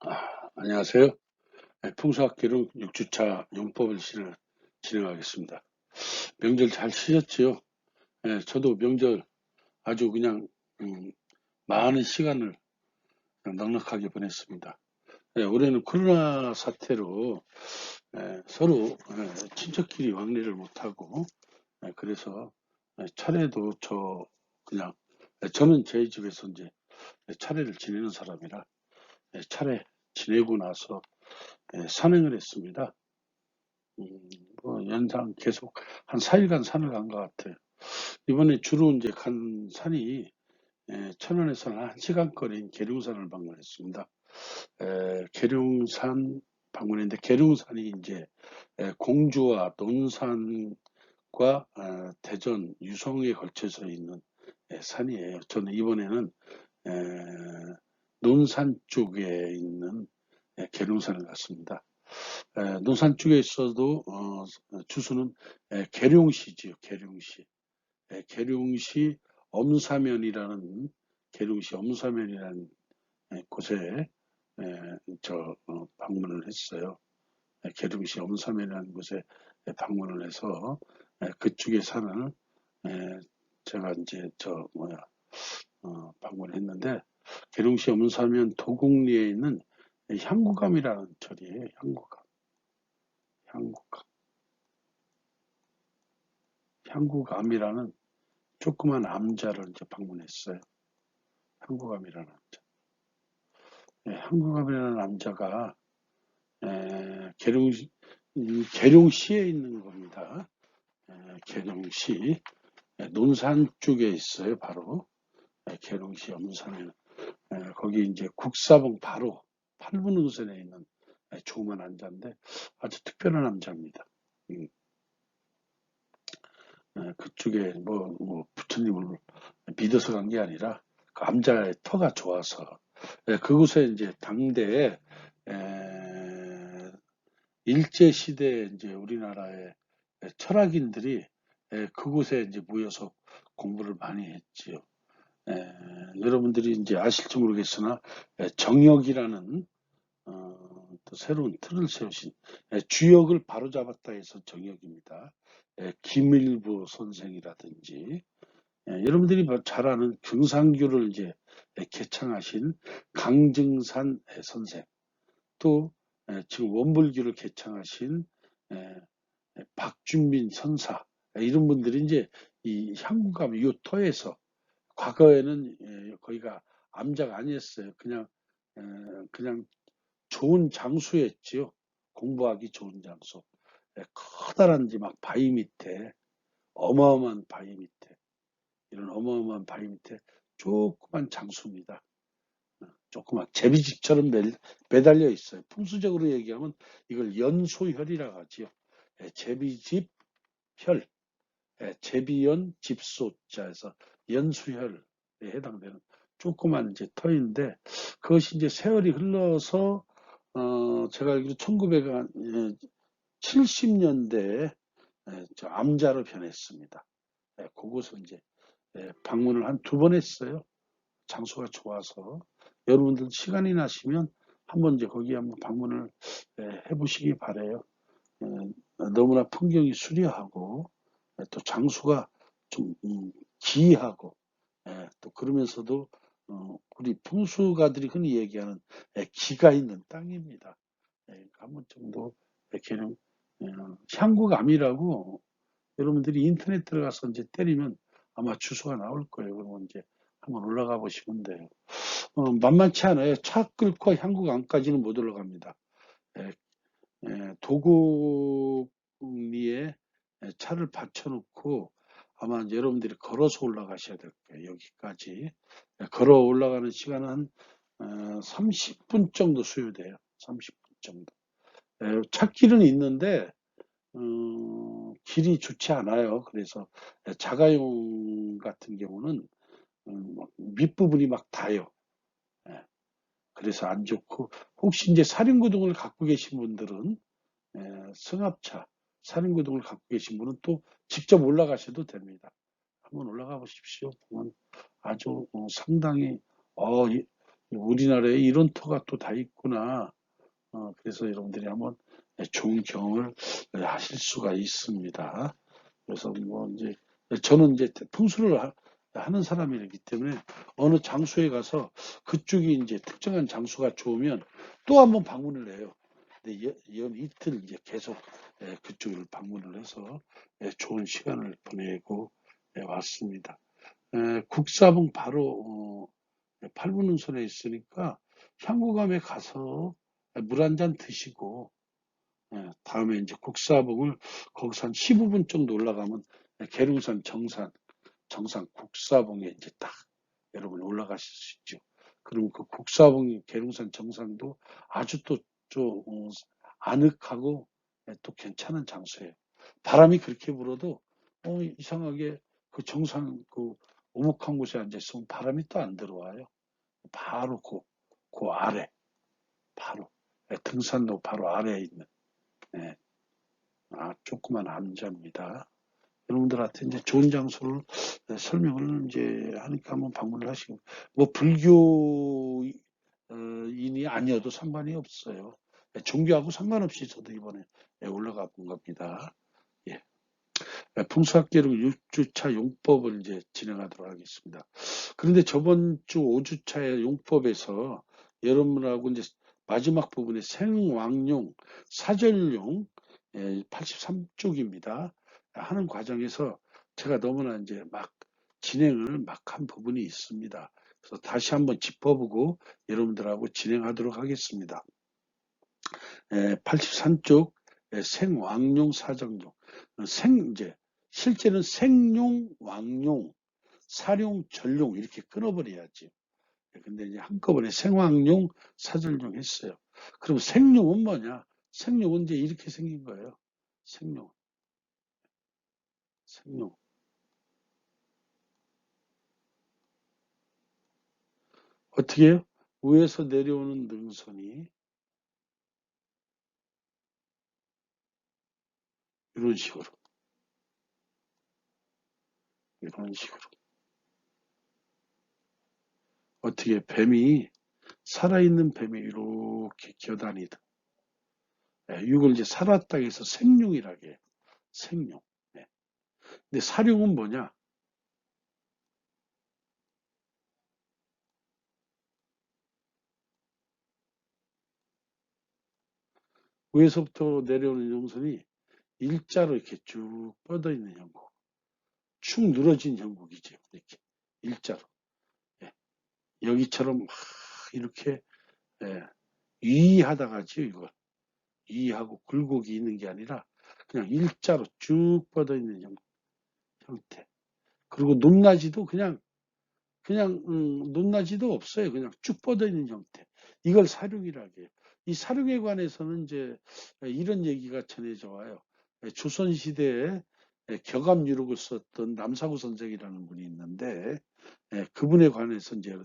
안녕하세요. 풍수학기로 6주차 용법을 진행하겠습니다. 명절 잘 쉬셨지요? 저도 명절 아주 그냥 음, 많은 시간을 넉넉하게 보냈습니다. 올해는 코로나 사태로 서로 친척끼리 왕래를 못하고 그래서 차례도 그냥 저는 제 집에서 이제 차례를 지내는 사람이라 차례 지내고 나서 산행을 했습니다. 연상 계속 한 4일간 산을 간 것 같아요. 이번에 주로 이제 간 산이 천안에서는 1시간 거리인 계룡산을 방문했습니다. 계룡산 방문했는데 계룡산이 이제 공주와 논산과 대전, 유성에 걸쳐서 있는 산이에요. 저는 이번에는 에, 논산 쪽에 있는 계룡산을 갔습니다. 논산 쪽에 있어도 주소는 계룡시지요. 계룡시. 계룡시 엄사면이라는 계룡시 엄사면이라는 곳에 방문을 했어요. 계룡시 엄사면이라는 곳에 방문을 해서 그쪽의 산을 제가 이제 방문했는데 계룡시 엄사면 도곡리에 있는 향구감이라는 절이에요. 향구감. 향구감. 향구감이라는 조그만 암자를 이제 방문했어요. 향구감이라는 암자. 향구감이라는 암자가 계룡, 계룡시에 있는 겁니다. 계룡시 논산 쪽에 있어요. 바로 계룡시 엄산에 거기 이제 국사봉 바로 8분 응선에 있는 조그만 암자인데 아주 특별한 암자입니다. 그쪽에 부처님을 믿어서 간 게 아니라 그 암자의 터가 좋아서 그곳에 이제 당대에 일제 시대에 이제 우리나라의 철학인들이 그곳에 이제 모여서 공부를 많이 했지요. 여러분들이 이제 아실지 모르겠으나 정역이라는 또 새로운 틀을 세우신 주역을 바로잡았다 해서 정역입니다. 김일부 선생이라든지 여러분들이 잘 아는 경상교를 이제 개창하신 강증산 선생, 또 지금 원불교를 개창하신 박준민 선사, 이런 분들이 이제 이 향구감 이 터에서 과거에는 거기가 암자가 아니었어요. 그냥 좋은 장소였지요. 공부하기 좋은 장소. 커다란 막 바위 밑에, 어마어마한 바위 밑에, 이런 어마어마한 바위 밑에 조그만 장수입니다. 조그만 제비집처럼 매달려 있어요. 풍수적으로 얘기하면 이걸 연소혈이라고 하지요. 제비집 혈, 제비연 집소자에서 연수혈에 해당되는 조그만 이제 터인데 그것이 이제 세월이 흘러서 제가 알기로 1970년대에 암자로 변했습니다. 그곳을 이제 방문을 한 2번 했어요. 장소가 좋아서 여러분들 시간이 나시면 한번 이제 거기 한번 방문을 해보시기 바래요. 너무나 풍경이 수려하고 또 장소가 좀 기이하고 또 그러면서도 우리 풍수가들이 흔히 얘기하는 기가 있는 땅입니다. 한번 정도 이렇게는 향구감이라고 여러분들이 인터넷 들어가서 이제 때리면 아마 주소가 나올 거예요. 그러면 이제 한번 올라가 보시면 돼요. 만만치 않아요. 차 끌고 향구강까지는 못 올라갑니다. 도곡리에 차를 받쳐놓고 아마 여러분들이 걸어서 올라가셔야 될 거예요. 여기까지. 걸어 올라가는 시간은 30분 정도 소요돼요. 30분 정도. 찻길은 있는데 길이 좋지 않아요. 그래서 자가용 같은 경우는 밑부분이 막 닿아요. 예, 그래서 안 좋고 혹시 이제 사륜구동을 갖고 계신 분들은 승합차 사륜구동을 갖고 계신 분은 또 직접 올라가셔도 됩니다. 한번 올라가 보십시오. 보면 아주 상당히 우리나라에 이런 터가 또 다 있구나. 그래서 여러분들이 한번 좋은 경험을 하실 수가 있습니다. 그래서 뭐 이제 저는 이제 풍수를 하는 사람이기 때문에 어느 장소에 가서 그쪽이 이제 특정한 장소가 좋으면 또 한번 방문을 해요. 근데 연 이틀 이제 계속 그쪽을 방문을 해서 좋은 시간을 보내고 왔습니다. 국사봉 바로 8분 운선에 있으니까 향후감에 가서 물 한 잔 드시고 다음에 이제 국사봉을 거기서 한 15분 정도 올라가면 계룡산 정상 국사봉에 이제 딱 여러분 올라가실 수 있죠. 그럼 그 국사봉 계룡산 정상도 아주 또 아늑하고 또 괜찮은 장소예요. 바람이 그렇게 불어도 이상하게 그 정상 그 오목한 곳에 앉아 있으면 바람이 또 안 들어와요. 바로 그 아래 바로 등산로 바로 아래에 있는 예, 조그만 암자입니다. 여러분들한테 이제 좋은 장소를 설명을 이제 하니까 한번 방문을 하시고, 뭐 불교인이 아니어도 상관이 없어요. 종교하고 상관없이 저도 이번에 올라가 본 겁니다. 예. 풍수학계로 6주차 용법을 이제 진행하도록 하겠습니다. 그런데 저번 주 5주차의 용법에서 여러분하고 이제 마지막 부분에 생왕용, 사절용 83쪽입니다. 하는 과정에서 제가 너무나 이제 막 진행을 막 한 부분이 있습니다. 그래서 다시 한번 짚어보고 여러분들하고 진행하도록 하겠습니다. 83쪽 생왕용, 사정용, 이제 실제는 생용, 왕용, 사룡, 전룡 이렇게 끊어버려야지. 근데 이제 한꺼번에 생황용, 사절용 했어요. 그럼 생룡은 뭐냐? 생룡은 이제 이렇게 생긴 거예요. 생룡, 생룡. 어떻게 해요? 위에서 내려오는 능선이 이런 식으로, 이런 식으로. 어떻게 뱀이, 살아있는 뱀이 이렇게 기어다니다. 이걸 이제 살았다 해서 생룡이라고 해요. 생룡. 네. 근데 사룡은 뭐냐? 위에서부터 내려오는 형선이 일자로 이렇게 쭉 뻗어 있는 형국. 축 늘어진 형국이죠. 이렇게 일자로. 예. 여기처럼 막 이렇게 예. 위하다가지요, 이걸. 위하고 굴곡이 있는 게 아니라 그냥 일자로 쭉 뻗어 있는 형태. 그리고 높낮이도 그냥 높낮이도 없어요. 그냥 쭉 뻗어 있는 형태. 이걸 사륙이라고 해요. 이 사륙에 관해서는 이제 이런 얘기가 전해져 와요. 조선시대에 격암유록을 썼던 남사구 선생이라는 분이 있는데, 그분에 관해서 이제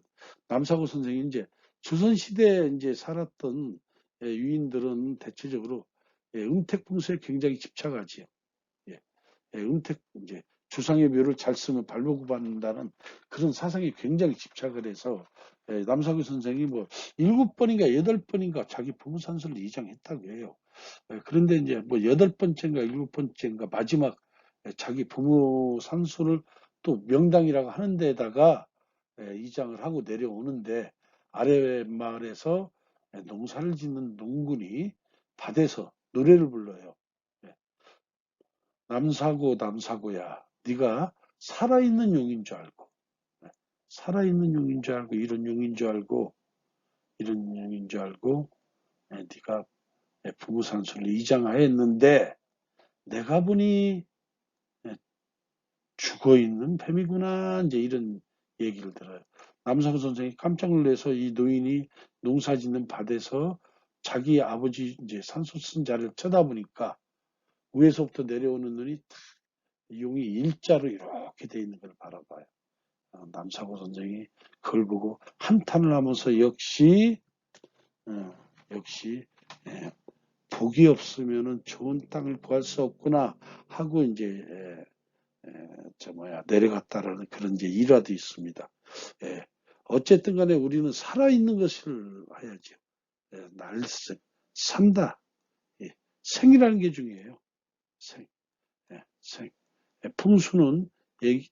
남사구 선생이 이제 조선시대에 이제 살았던 유인들은 대체적으로 음택풍수에 굉장히 집착하지요. 예. 은택 이제 주상의 묘를 잘 쓰면 발목받는다는 그런 사상에 굉장히 집착을 해서 남사구 선생이 뭐 7번인가 8번인가 자기 부부산수를 이장했다고 해요. 그런데 이제 뭐 8번째인가 7번째인가 마지막 자기 부모 산수를 또 명당이라고 하는 데다가 이장을 하고 내려오는데 아래 마을에서 농사를 짓는 농군이 밭에서 노래를 불러요. 예. 남사고 남사고야 네가 살아있는 용인 줄 알고 살아있는 용인 줄 알고 이런 용인 줄 알고 이런 용인 줄 알고 네가 부부산수를 이장하였는데 내가 보니 죽어있는 뱀이구나 이제 이런 얘기를 들어요. 남사고 선생이 깜짝 놀라서 이 노인이 농사짓는 밭에서 자기 아버지 이제 산소 쓴 자를 쳐다보니까 위에서부터 내려오는 눈이 용이 일자로 이렇게 돼 있는 걸 바라봐요. 남사고 선생이 그걸 보고 한탄을 하면서 역시 예, 복이 없으면은 좋은 땅을 구할 수 없구나 하고 이제 저 뭐야 내려갔다라는 그런 이제 일화도 있습니다. 예, 어쨌든 간에 우리는 살아있는 것을 해야죠. 날생, 산다. 예, 생이라는 게 중요해요. 생, 생. 풍수는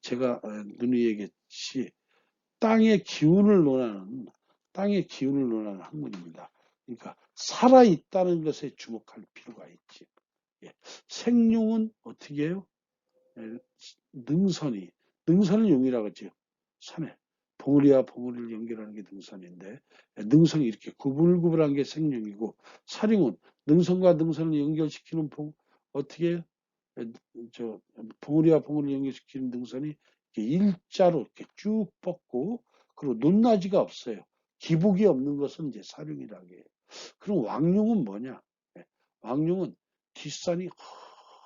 제가 누누이 얘기했듯이 땅의 기운을 논하는 학문입니다. 그러니까 살아있다는 것에 주목할 필요가 있지. 예, 생룡은 어떻게 해요? 예, 능선을 용이라고 하죠. 산에 봉우리와 봉우리를 연결하는 게 능선인데, 능선이 이렇게 구불구불한 게 생룡이고, 사령은 능선과 능선을 연결시키는 어떻게 해요? 저 봉우리와 봉우리를 연결시키는 능선이 이렇게 일자로 이렇게 쭉 뻗고, 그리고 높낮이가 없어요. 기복이 없는 것은 이제 사륜이라고 해요. 그럼 왕룡은 뭐냐? 예, 왕룡은 뒷산이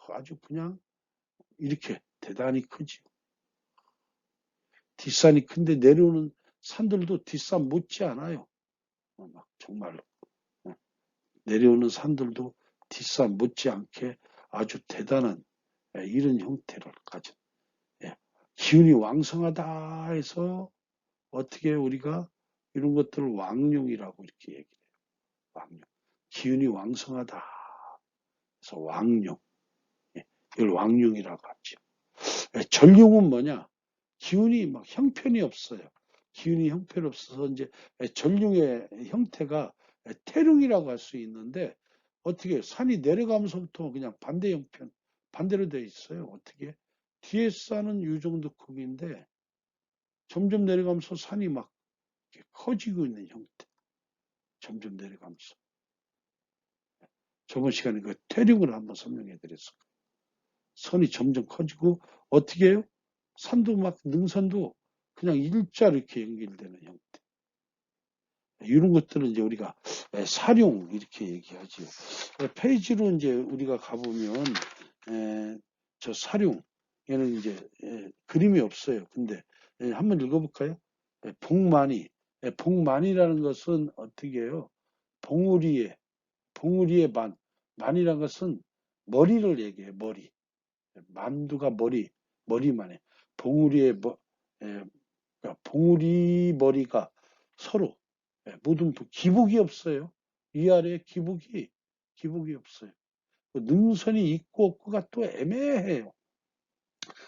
아주 그냥 이렇게 대단히 크지. 뒷산이 큰데 내려오는 산들도 뒷산 못지 않아요. 막 정말로. 내려오는 산들도 뒷산 못지 않게 아주 대단한 이런 형태를 가진. 기운이 왕성하다 해서 어떻게 우리가 이런 것들을 왕룡이라고 이렇게 얘기해요. 왕룡. 기운이 왕성하다. 그래서 왕룡. 이걸 왕룡이라고 하죠. 전룡은 뭐냐? 기운이 막 형편이 없어요. 기운이 형편이 없어서 이제 전룡의 형태가 태룡이라고 할 수 있는데 어떻게 산이 내려가면서부터 그냥 반대 형편, 반대로 돼 있어요. 어떻게? 뒤에 산은 이 정도 크기인데 점점 내려가면서 산이 막 커지고 있는 형태. 점점 내려가면서. 저번 시간에 그 태룡을 한번 설명해 드렸어요. 선이 점점 커지고 어떻게 해요? 산도 막 능선도 그냥 일자로 이렇게 연결되는 형태. 이런 것들은 이제 우리가 사룡 이렇게 얘기하지요. 페이지로 이제 우리가 가보면 저 사룡 얘는 이제 그림이 없어요. 근데 한번 읽어볼까요? 복만이. 복만이라는 것은 어떻게 해요? 봉우리의 만이라는 것은 머리를 얘기해요. 머리. 만두가 머리만 해. 봉우리의 그러니까 봉우리 머리가 서로 모든 기복이 없어요. 위아래 기복이 없어요. 능선이 있고 없고가 또 애매해요.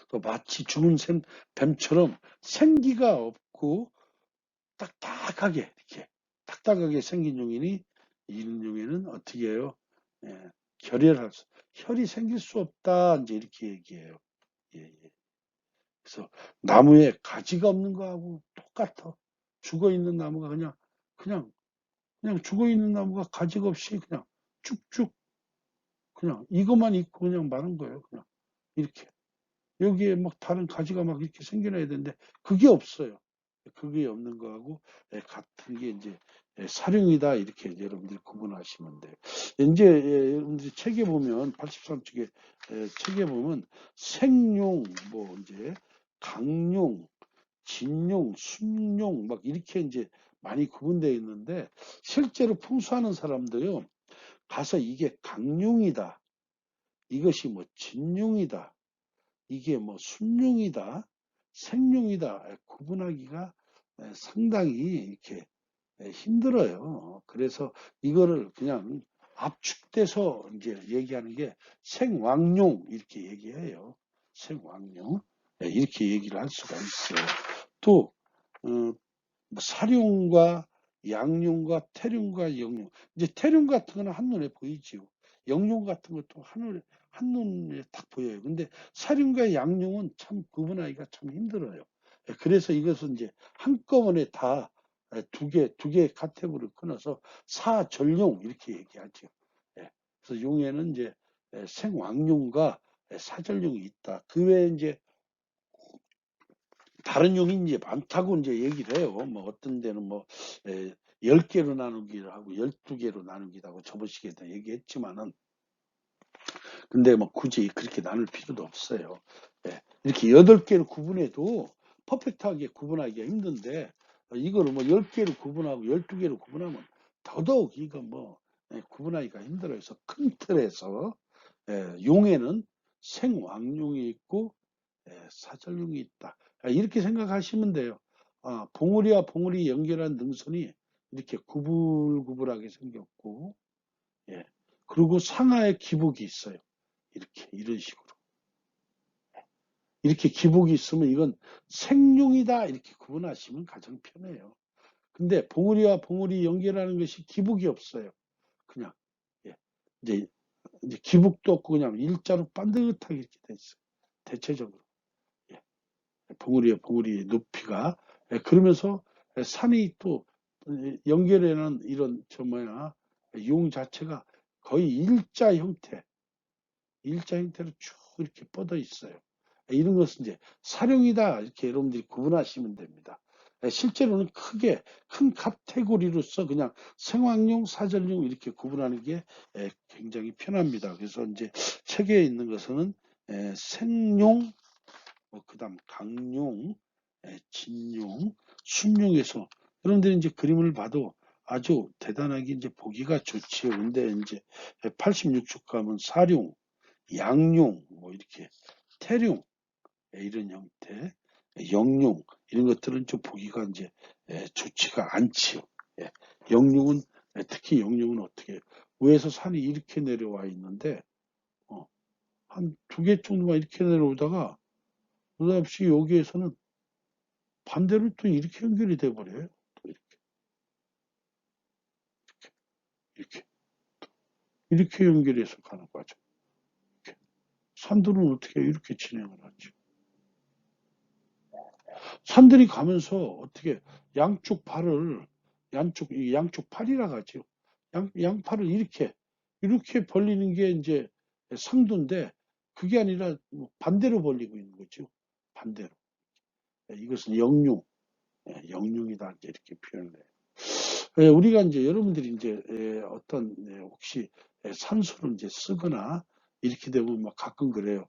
또 마치 주문 뱀처럼 생기가 없고 딱딱하게 이렇게 딱딱하게 생긴 용이니 이런 용에는 어떻게 해요? 혈이 생길 수 없다 이제 이렇게 얘기해요. 예, 예. 그래서 나무에 가지가 없는 거하고 똑같아. 죽어 있는 나무가 그냥 죽어 있는 나무가 가지가 없이 그냥 쭉쭉 그냥 이것만 있고 그냥 마는 거예요. 그냥 이렇게 여기에 막 다른 가지가 막 이렇게 생겨나야 되는데 그게 없어요. 그게 없는 거하고 같은 게 이제 사륜이다 이렇게 여러분들이 구분하시면 돼요. 이제 여러분들이 책에 보면 83쪽에 책에 보면 생룡 뭐 이제 강룡 진룡, 순룡 막 이렇게 이제 많이 구분되어 있는데 실제로 풍수하는 사람들요 가서 이게 강룡이다, 이것이 뭐 진룡이다, 이게 뭐 순룡이다, 생룡이다 구분하기가 상당히 이렇게 힘들어요. 그래서 이거를 그냥 압축돼서 이제 얘기하는 게 생왕룡 이렇게 얘기해요. 생왕룡 이렇게 얘기를 할 수가 있어요. 또 어, 사룡과 양룡과 태룡과 영룡. 이제 태룡 같은 거는 한눈에 보이지요. 영룡 같은 것도 한눈에 딱 보여요. 근데 사룡과 양룡은 참 구분하기가 참 힘들어요. 그래서 이것은 이제 한꺼번에 다 두 개 카테고리를 끊어서 사전룡 이렇게 얘기하죠. 그래서 용에는 이제 생왕룡과 사전룡이 있다. 그 외에 이제 다른 용이 이제 많다고 이제 얘기를 해요. 뭐 어떤 데는 뭐 10개로 나누기도 하고 12개로 나누기도 하고 저번 시간에도 얘기했지만은 근데 뭐 굳이 그렇게 나눌 필요도 없어요. 이렇게 8개로 구분해도 퍼펙트하게 구분하기가 힘든데 이거를 뭐 10개로 구분하고 12개로 구분하면 더더욱 이거 뭐 구분하기가 힘들어요. 그래서 큰 틀에서 용에는 생왕용이 있고 사절용이 있다. 이렇게 생각하시면 돼요. 봉우리와 봉우리 연결한 능선이 이렇게 구불구불하게 생겼고, 예. 그리고 상하에 기복이 있어요. 이렇게, 이런 식으로. 이렇게 기복이 있으면 이건 생룡이다. 이렇게 구분하시면 가장 편해요. 근데 봉우리와 봉우리 연결하는 것이 기복이 없어요. 그냥, 예. 이제, 기복도 없고 그냥 일자로 반듯하게 이렇게 돼 있어요. 대체적으로. 예. 봉우리와 봉우리의 높이가. 예. 그러면서 산이 또 연결해놓은 이런, 용 자체가 거의 일자 형태로 쭉 이렇게 뻗어 있어요. 이런 것은 이제 사룡이다 이렇게 여러분들이 구분하시면 됩니다. 실제로는 큰 카테고리로서 그냥 생황용, 사절용 이렇게 구분하는 게 굉장히 편합니다. 그래서 이제 책에 있는 것은 생용, 그다음 강용, 진용, 순용에서 여러분들이 이제 그림을 봐도 아주 대단하게 이제 보기가 좋지요. 근데 이제 86쪽 가면 사룡, 양용, 뭐 이렇게 태룡 이런 형태, 영용 이런 것들은 좀 보기가 이제 좋지가 않지요. 예. 영용은 특히 영용은 어떻게 해요? 위에서 산이 이렇게 내려와 있는데 한 두 개 정도만 이렇게 내려오다가 느닷없이 여기에서는 반대로 또 이렇게 연결이 돼 버려요. 또 이렇게 이렇게 연결해서 가는 거죠. 이렇게. 산들은 어떻게 이렇게 진행을 하죠? 산들이 가면서 어떻게 양쪽 팔을 양쪽 팔이라 하죠. 양팔을 이렇게 벌리는 게 이제 상도인데 그게 아니라 뭐 반대로 벌리고 있는 거죠. 반대로. 이것은 영융이다 이렇게 표현을 해요. 우리가 이제 여러분들이 이제 어떤 혹시 산수를 이제 쓰거나 이렇게 되면 막 가끔 그래요.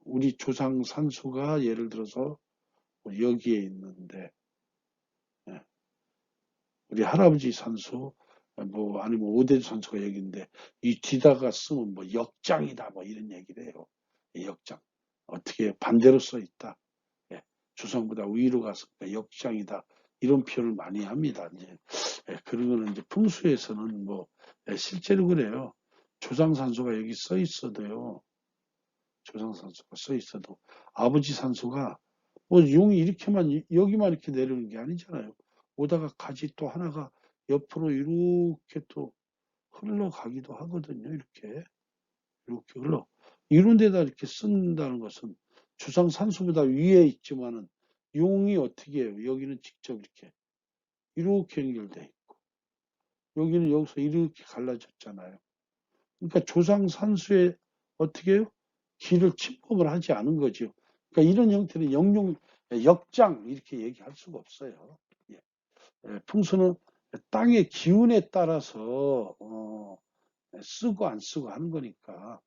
우리 조상 산수가 예를 들어서 뭐 여기에 있는데 예, 우리 할아버지 산수 뭐 아니면 오대주 산수가 여기인데 이 뒤다가 쓰면 뭐 역장이다 뭐 이런 얘기를 해요. 역장 어떻게 반대로 써 있다. 예, 조상보다 위로 가서 역장이다 이런 표현을 많이 합니다. 이제 그런 거는 이제 풍수에서는 뭐 실제로 그래요. 조상 산수가 여기 써 있어도요. 조상 산수가 써 있어도 아버지 산수가 뭐 용이 이렇게만 여기만 이렇게 내려오는 게 아니잖아요. 오다가 가지 또 하나가 옆으로 이렇게 또 흘러가기도 하거든요. 이렇게 이런 데다 이렇게 쓴다는 것은 주상 산수보다 위에 있지만은 용이 어떻게 해요? 여기는 직접 이렇게 연결돼 있고 여기는 여기서 이렇게 갈라졌잖아요. 그러니까 조상 산수에 어떻게 해요? 길을 침범을 하지 않은 거죠. 그러니까 이런 형태는 역장 이렇게 얘기할 수가 없어요. 예. 풍수는 땅의 기운에 따라서 쓰고 안 쓰고 하는 거니까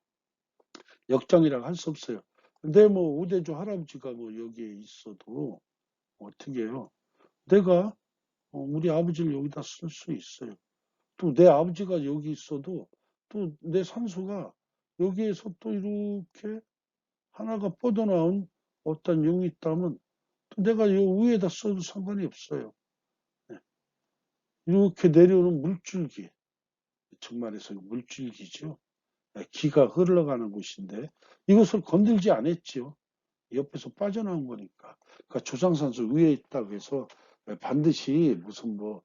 역장이라고 할 수 없어요. 근데 뭐 우대조 할아버지가 뭐 여기에 있어도 어떻게 해요? 내가 우리 아버지를 여기다 쓸 수 있어요. 또 내 아버지가 여기 있어도 또 내 산소가 여기에서 또 이렇게 하나가 뻗어나온 어떤 용이 있다면 또 내가 요 위에다 써도 상관이 없어요. 네. 이렇게 내려오는 물줄기, 정말에서 물줄기죠. 네, 기가 흘러가는 곳인데 이것을 건들지 않았지요. 옆에서 빠져나온 거니까. 그러니까 조상산소 위에 있다고 해서 반드시 무슨 뭐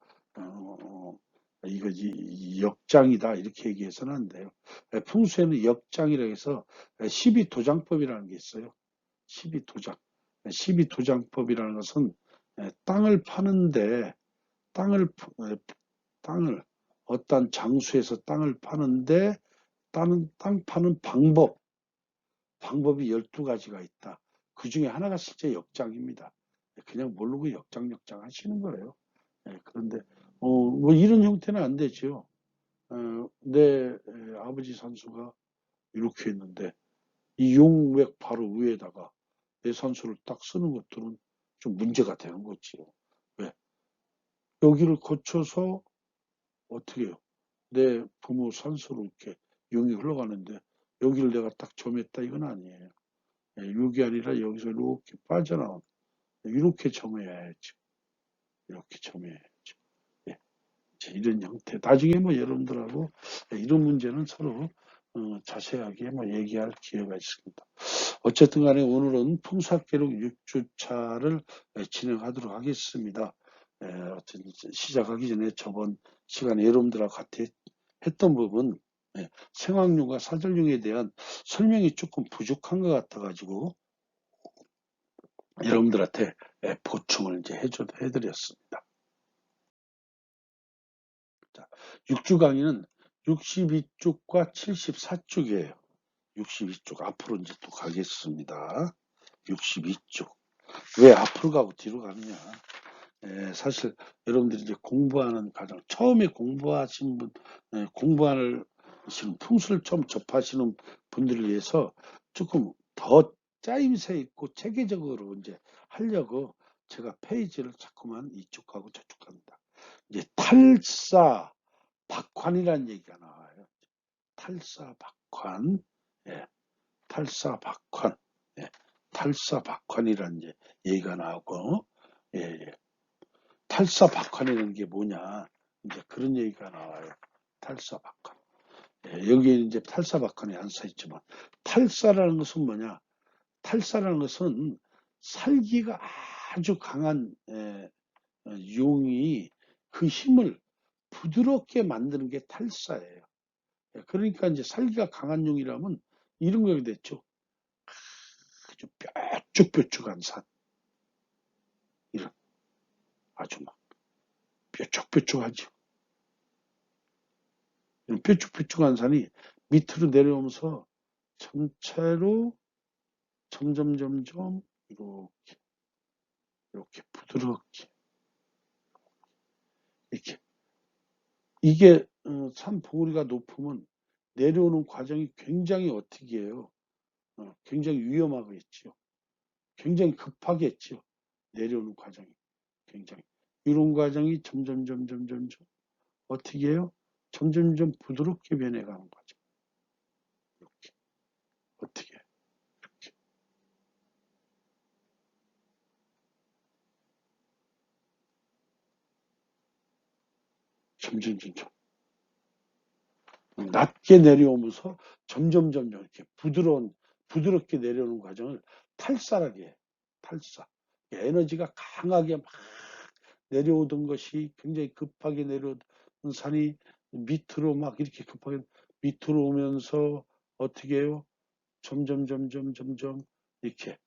이거 역장이다 이렇게 얘기해서는 안 돼요. 풍수에는 역장이라고 해서 12도장법이라는 게 있어요. 12도장. 12도장법이라는 것은 땅을 파는데 땅을 어떤 장소에서 땅을 파는데 땅 파는 방법이 12가지가 있다. 그 중에 하나가 실제 역장입니다. 그냥 모르고 역장 하시는 거예요. 그런데 뭐 이런 형태는 안 되죠. 내 아버지 산수가 이렇게 했는데 이 용맥 바로 위에다가 내 산수를 딱 쓰는 것들은 좀 문제가 되는 거지요. 왜? 여기를 거쳐서 어떻게 해요? 내 부모 산수로 이렇게 용이 흘러가는데 여기를 내가 딱 점했다 이건 아니에요. 6이 아니라 여기서 이렇게 빠져나온 이렇게 정해야죠. 이렇게 정해야죠. 예, 이런 형태. 나중에 뭐 여러분들하고 이런 문제는 서로 자세하게 뭐 얘기할 기회가 있습니다. 어쨌든 간에 오늘은 풍수학계록 6주차를 진행하도록 하겠습니다. 어쨌든 시작하기 전에 저번 시간에 여러분들하고 같이 했던 부분, 생학용과 사절용에 대한 설명이 조금 부족한 것 같아가지고 여러분들한테 보충을 이제 해드렸습니다. 자, 6주 강의는 62쪽과 74쪽이에요. 62쪽 앞으로 이제 또 가겠습니다. 62쪽. 왜 앞으로 가고 뒤로 가느냐. 사실 여러분들이 이제 공부하는 과정, 처음에 공부하신 분, 공부하는 풍수를 처음 접하시는 분들을 위해서 조금 더 짜임새 있고 체계적으로 이제 하려고 제가 페이지를 자꾸만 이쪽 가고 저쪽 갑니다. 이제 탈사, 박환이라는 얘기가 나와요. 탈사, 박환, 예, 탈사, 박환, 예, 탈사, 박환이라는 이제 얘기가 나오고, 예, 예. 탈사박환이라는 게 뭐냐, 이제 그런 얘기가 나와요. 탈사박환. 여기에 이제 탈사박환이 안 써 있지만, 탈사라는 것은 뭐냐? 탈사라는 것은 살기가 아주 강한 용이 그 힘을 부드럽게 만드는 게 탈사예요. 그러니까 이제 살기가 강한 용이라면 이런 거게 됐죠. 아주 뾰족뾰족한 산. 이런 아주 막 뾰족뾰족하죠. 뾰족뾰족한 산이 밑으로 내려오면서 전체로 점점 이렇게 부드럽게 이렇게 이게 산 봉우리가 높으면 내려오는 과정이 굉장히 어떻게 해요? 굉장히 위험하겠지요. 굉장히 급하겠지요. 내려오는 과정이 굉장히 이런 과정이 점점 어떻게 해요? 점점 부드럽게 변해가는 거죠. 이렇게 어떻게 이렇게 점점 낮게 내려오면서 점점 이렇게 부드럽게 내려오는 과정을 탈사라게 해. 탈사. 에너지가 강하게 막 내려오던 것이 굉장히 급하게 내려오던 산이 밑으로 막 이렇게 급하게 밑으로 오면서 어떻게 해요? 점점 이렇게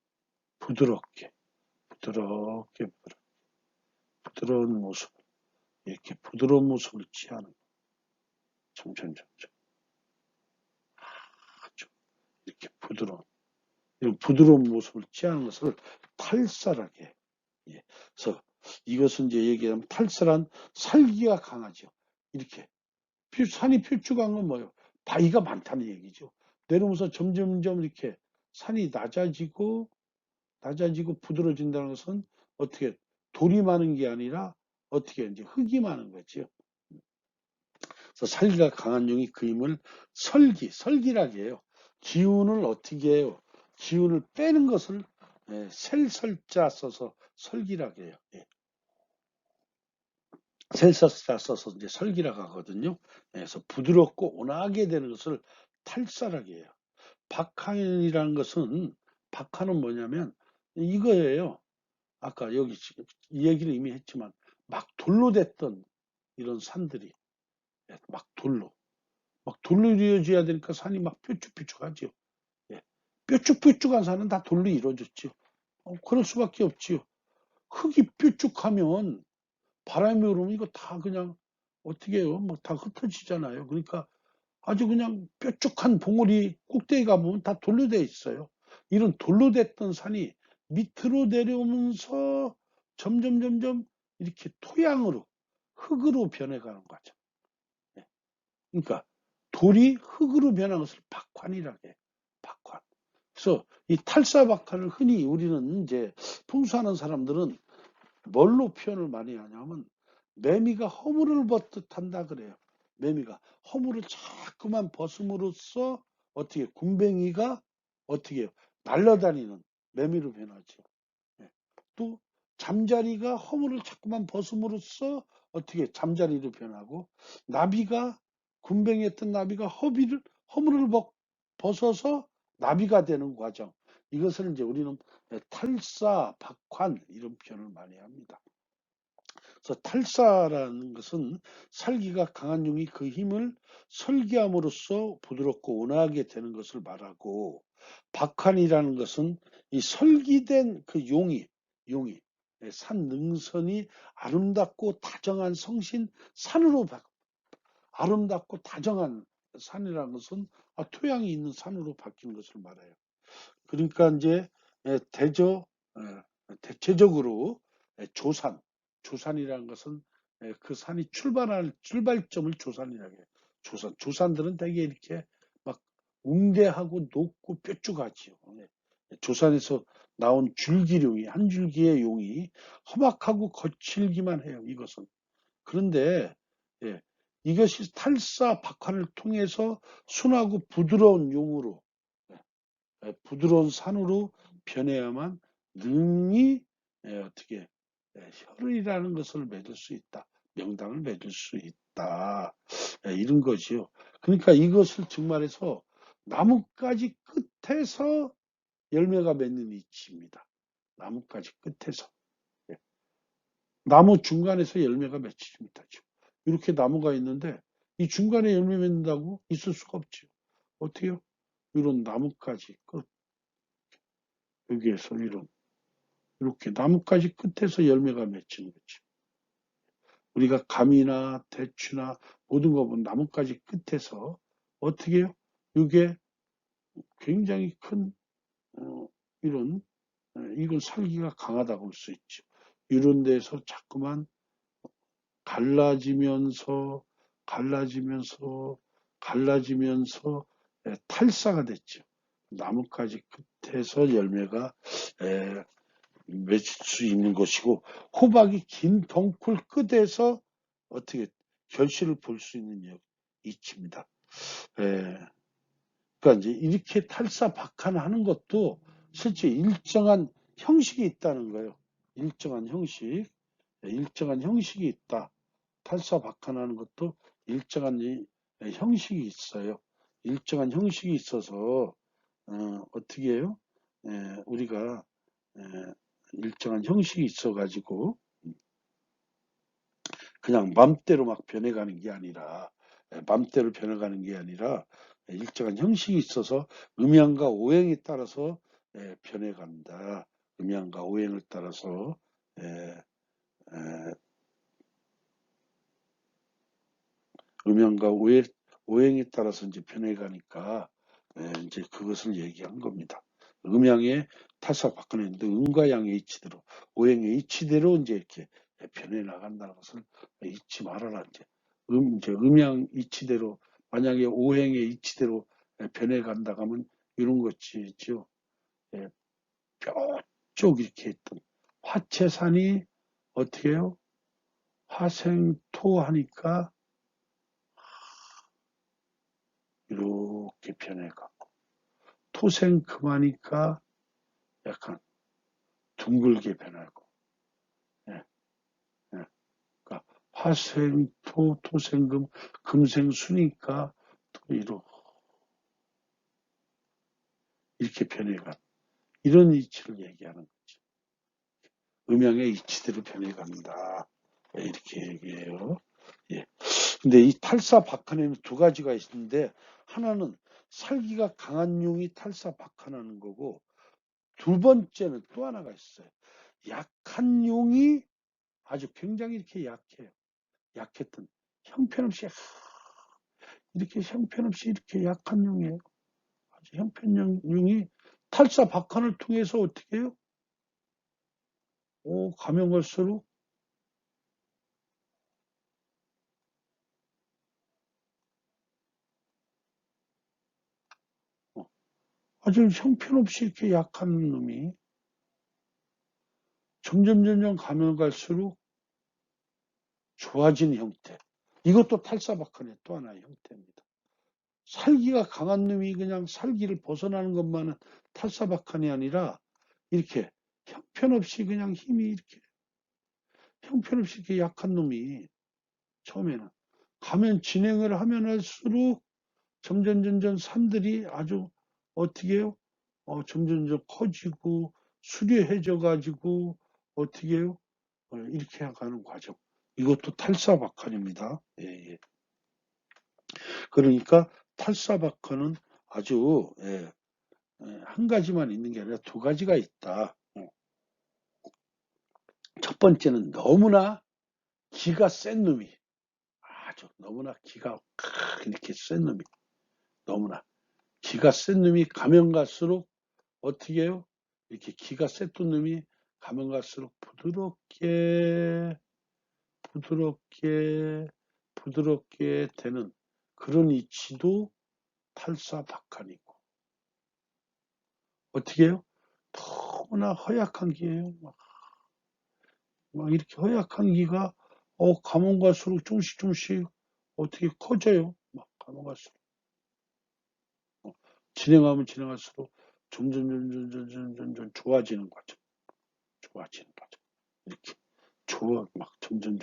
부드럽게 부드러운 모습 이렇게 부드러운 모습을 취하는 점점 아주 이렇게 이런 부드러운 모습을 취하는 것을 탈사라게. 예. 그래서 이것은 이제 얘기하면 탈사란 살기가 강하죠. 이렇게 산이 필주간 건 뭐예요? 바위가 많다는 얘기죠. 내려오면서 점점 이렇게 산이 낮아지고 부드러진다는 것은 어떻게 돌이 많은 게 아니라 어떻게 이제 흙이 많은 거죠. 그래서 살기가 강한 용이 그 힘을 설기라게 해요. 기운을 어떻게 해요? 기운을 빼는 것을 셀설자 써서 설기라게 해요. 셀설자 써서 이제 설기라고 하거든요. 그래서 부드럽고 온화하게 되는 것을 탈사라게 해요. 박한이라는 것은 박한은 뭐냐면 이거예요. 아까 여기 지금 이 얘기를 이미 했지만 막 돌로 됐던 이런 산들이 막 돌로 이루어져야 되니까 산이 막 뾰족뾰족하죠. 예. 뾰족뾰족한 산은 다 돌로 이루어졌죠. 그럴 수밖에 없지요. 흙이 뾰족하면 바람이 오르면 이거 다 그냥 어떻게 해요? 뭐 다 흩어지잖아요. 그러니까 아주 그냥 뾰족한 봉우리 꼭대기 가보면 다 돌로 돼 있어요. 이런 돌로 됐던 산이 밑으로 내려오면서 점점 이렇게 토양으로 흙으로 변해가는 거죠. 예. 그러니까 돌이 흙으로 변한 것을 박환이라고 해요. 박환. 그래서 이 탈사박환을 흔히 우리는 이제 풍수하는 사람들은 뭘로 표현을 많이 하냐면 매미가 허물을 벗듯 한다 그래요. 매미가 허물을 자꾸만 벗음으로써 어떻게 군뱅이가 어떻게 해요? 날아다니는 매미로 변하죠. 예. 또 잠자리가 허물을 자꾸만 벗음으로써 어떻게 잠자리로 변하고, 나비가 군뱅이였던 나비가 허물을 벗어서 나비가 되는 과정. 이것을 이제 우리는 탈사, 박환 이런 표현을 많이 합니다. 그래서 탈사라는 것은 살기가 강한 용이 그 힘을 설계함으로써 부드럽고 온화하게 되는 것을 말하고, 박환이라는 것은 이 설기된 그 용이 산 능선이 아름답고 다정한 성신 산으로 아름답고 다정한 산이라는 것은 토양이 있는 산으로 바뀌는 것을 말해요. 그러니까 이제 대체적으로 조산이라는 것은 그 산이 출발점을 조산이라고 해요. 조산들은 되게 이렇게 막 웅대하고 높고 뾰족하지요. 조산에서 나온 줄기룡이, 한 줄기의 용이 험악하고 거칠기만 해요. 이것은. 그런데 예, 이것이 탈사 박환을 통해서 순하고 부드러운 용으로, 부드러운 산으로 변해야만 능히 어떻게 혈이라는 것을 맺을 수 있다. 명당을 맺을 수 있다. 이런 거지요. 그러니까 이것을 정말해서 나뭇가지 끝에서 열매가 맺는 이치입니다. 나뭇가지 끝에서. 예. 나무 중간에서 열매가 맺힙니다. 이렇게 나무가 있는데 이 중간에 열매 맺는다고 있을 수가 없죠. 어떻게요? 이런 나뭇가지 끝, 여기에서 이렇게 나뭇가지 끝에서 열매가 맺히는 거죠. 우리가 감이나 대추나 모든 거 보면 나뭇가지 끝에서 어떻게 해요? 이게 굉장히 큰 이런 이건 살기가 강하다고 볼 수 있죠. 이런 데서 자꾸만 갈라지면서 탈사가 됐죠. 나뭇가지 끝에서 열매가 맺을 수 있는 것이고, 호박이 긴 덩굴 끝에서 어떻게 결실을 볼 수 있는 이치입니다. 그러니까 이제 이렇게 탈사박한하는 것도 실제 일정한 형식이 있다는 거예요. 일정한 형식이 있다. 탈사박한하는 것도 일정한 형식이 있어요. 일정한 형식이 있어서 어떻게 해요? 우리가 일정한 형식이 있어가지고 그냥 맘대로 막 변해가는 게 아니라, 맘대로 변해가는 게 아니라 일정한 형식이 있어서 음양과 오행에 따라서 변해간다. 음양과 오행을 따라서 음양과 오행에 따라서 이제 변해가니까 이제 그것을 얘기한 겁니다. 음양의 탈사 바꿔냈는데 음과 양의 이치대로, 오행의 이치대로 이제 이렇게 변해 나간다는 것을 잊지 말아라. 이제 음양 이치대로, 만약에 오행의 이치대로 변해 간다고 하면 이런 것이죠. 뾰족 이렇게 있던 화채산이 어떻게 해요? 화생토 하니까 이렇게 변해가고, 토생금하니까 약간 둥글게 변하고, 예, 예. 그러니까 화생토, 토생금, 금생수니까 또 이렇게 변해가, 이런 이치를 얘기하는 거죠. 음양의 이치대로 변해간다. 이렇게 얘기해요. 예. 근데 이 탈사박한에는 두 가지가 있는데, 하나는 살기가 강한 용이 탈사박한하는 거고, 두 번째는 또 하나가 있어요. 약한 용이 아주 굉장히 이렇게 약해요. 약했던 형편없이 이렇게 약한 용이에요. 아주 형편용 용이 탈사박한을 통해서 어떻게 해요? 가면 갈수록 아주 형편없이 이렇게 약한 놈이 점점 가면 갈수록 좋아진 형태. 이것도 탈사박한의 또 하나의 형태입니다. 살기가 강한 놈이 그냥 살기를 벗어나는 것만은 탈사박한이 아니라 이렇게 형편없이 그냥 힘이 이렇게 형편없이 이렇게 약한 놈이 처음에는 가면 진행을 하면 할수록 점점 산들이 아주 어떻게 해요? 점점 커지고 수려해져 가지고 어떻게 해요? 이렇게 가는 과정. 이것도 탈사박환입니다. 예, 예. 그러니까 탈사박환은 아주 한 가지만 있는 게 아니라 두 가지가 있다. 첫 번째는 너무나 기가 센 놈이 아주 너무나 기가 이렇게 센 놈이 너무나 기가 센 놈이 가면 갈수록 어떻게 해요? 이렇게 기가 셌던 놈이 가면 갈수록 부드럽게 되는 그런 이치도 탈사박환이고 어떻게 해요? 너무나 허약한 기예요. 막 이렇게 허약한 기가 가면 갈수록 조금씩 어떻게 커져요. 막 가면 갈수록 진행하면 진행할수록 점점 좋아지는 과정. 이렇게 막 점점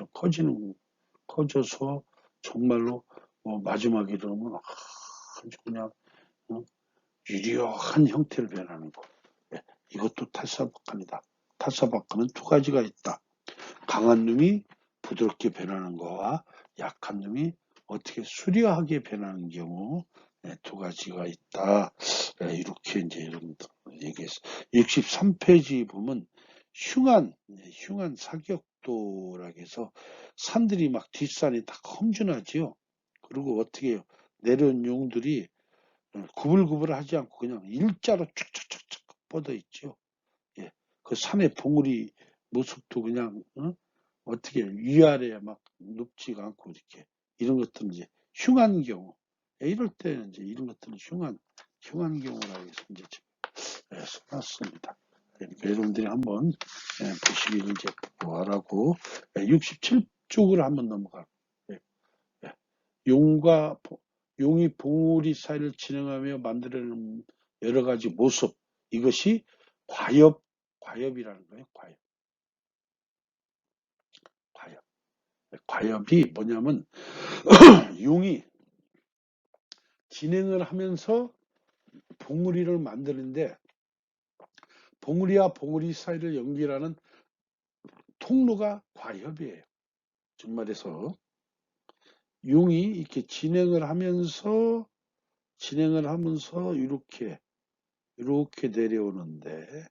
커져서 정말로 마지막에 이러면 아주 그냥 유려한 형태를 변하는 거. 이것도 탈사박환이다. 탈사박환은 두 가지가 있다. 강한 놈이 부드럽게 변하는 거와 약한 놈이 어떻게 수려하게 변하는 경우 두 가지가 있다. 이렇게 이제 이런 얘기했어. 63페이지 보면 흉한 사격도라고 해서 산들이 막 뒷산이 다 험준하지요. 그리고 어떻게 해요? 내려온 용들이 구불구불하지 않고 그냥 일자로 쭉쭉쭉쭉 뻗어 있죠. 예, 그 산의 봉우리 모습도 그냥 어떻게 위아래 막 높지가 않고 이렇게 이런 것들은 이제 흉한 경우 이럴 때는 이제 이런 것들은 흉한 경우라고 해서 이제 써놨습니다. 그러니까 여러분들이 한번 보시길 이제 뭐하라고 67쪽으로 한번 넘어가. 용이 봉우리 사이를 진행하며 만들어내는 여러 가지 모습 이것이 과엽이라는 거예요. 과엽이 뭐냐면 용이 진행을 하면서 봉우리를 만드는데 봉우리와 봉우리 사이를 연결하는 통로가 과엽이에요. 정말에서 용이 이렇게 진행을 하면서 이렇게 내려오는데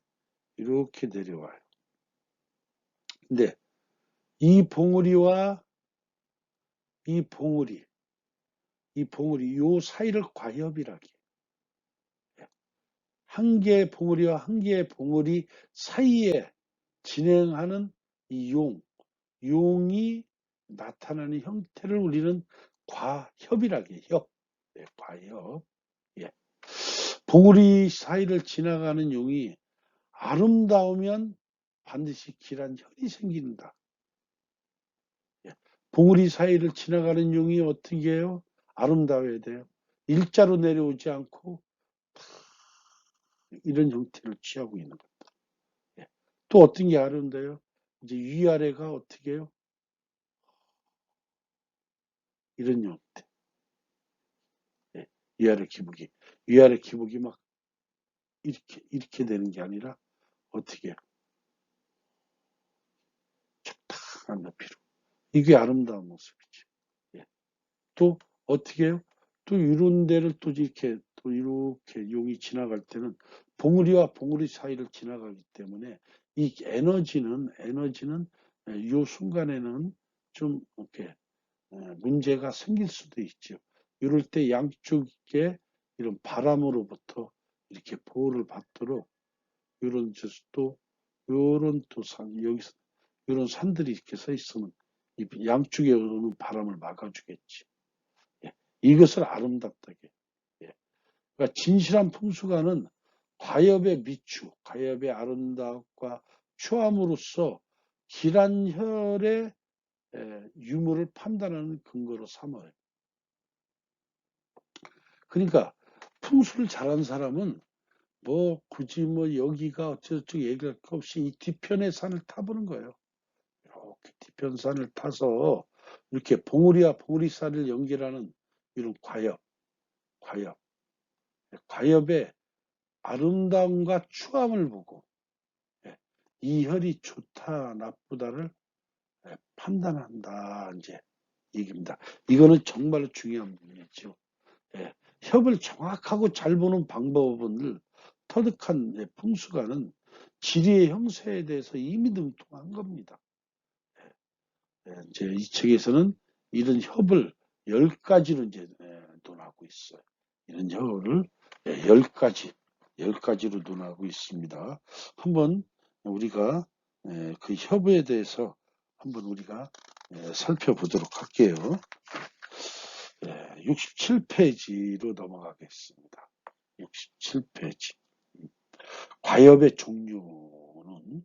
이렇게 내려와요. 근데 이 봉우리와 이 봉우리 요 사이를 과엽이라기. 한 개의 봉우리와 한 개의 봉우리 사이에 진행하는 이 용이 나타나는 형태를 우리는 과협이라고 해요. 과협. 예. 봉우리 사이를 지나가는 용이 아름다우면 반드시 길한 혈이 생긴다. 예. 봉우리 사이를 지나가는 용이 어떻게 해요? 아름다워야 돼요. 일자로 내려오지 않고 이런 형태를 취하고 있는 겁니다. 예. 또 어떤 게 아름다워요? 이제 위아래가 어떻게 해요? 이런 형태. 예. 위아래 기복이 막 이렇게 되는 게 아니라 어떻게 해요? 적당한 높이로. 이게 아름다운 모습이지. 예. 또 어떻게 해요? 또 이런 데를 또 이렇게 용이 지나갈 때는 봉우리와 봉우리 사이를 지나가기 때문에 이 에너지는 이 순간에는 좀 이렇게 문제가 생길 수도 있죠. 이럴 때 양쪽에 이런 바람으로부터 이렇게 보호를 받도록 이런 또 여기서 이런 산들이 이렇게 서 있으면 양쪽에 오는 바람을 막아주겠지. 예. 이것을 아름답다게. 예. 그러니까 진실한 풍수가는 과엽의 미추, 과엽의 아름다움과 추함으로써 길한 혈의 유무를 판단하는 근거로 삼아요. 그러니까 풍수를 잘한 사람은 굳이 여기가 어쩌고저쩌고 얘기할 것 없이 이 뒤편의 산을 타보는 거예요. 이렇게 변산을 타서 이렇게 봉우리와 봉우리살을 연결하는 이런 과엽의 아름다움과 추함을 보고 이 혈이 좋다 나쁘다를 판단한다 이제 얘기입니다. 이거는 정말로 중요한 부분이죠. 협을 정확하고 잘 보는 방법은 터득한 풍수가는 지리의 형세에 대해서 이미 능통한 겁니다. 이제 이 책에서는 이런 협을 10가지로 이제 논하고 있어요. 이런 협을 10가지로 논하고 있습니다. 한번 우리가 그 협에 대해서 한번 우리가 살펴보도록 할게요. 67페이지로 넘어가겠습니다. 67페이지. 과협의 종류는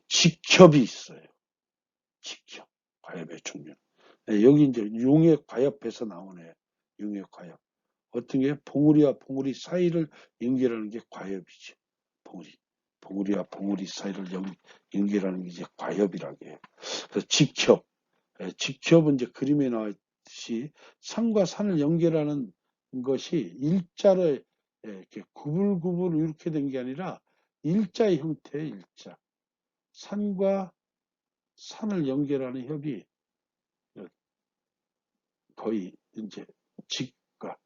직협이 있어요. 직협. 과협의 종류. 여기 이제 용의 과협에서 나오네. 용의 과협. 어떤 게 봉우리와 봉우리 사이를 연결하는 게 과협이죠. 봉우리와 봉우리 사이를 연결하는 게 이제 과협이라고 해요. 그래서 직협. 직협은 이제 그림에 나왔듯이 산과 산을 연결하는 것이 일자로 이렇게 구불구불 이렇게 된 게 아니라 일자의 형태의 일자. 산과 산을 연결하는 협이 거의 이제 직과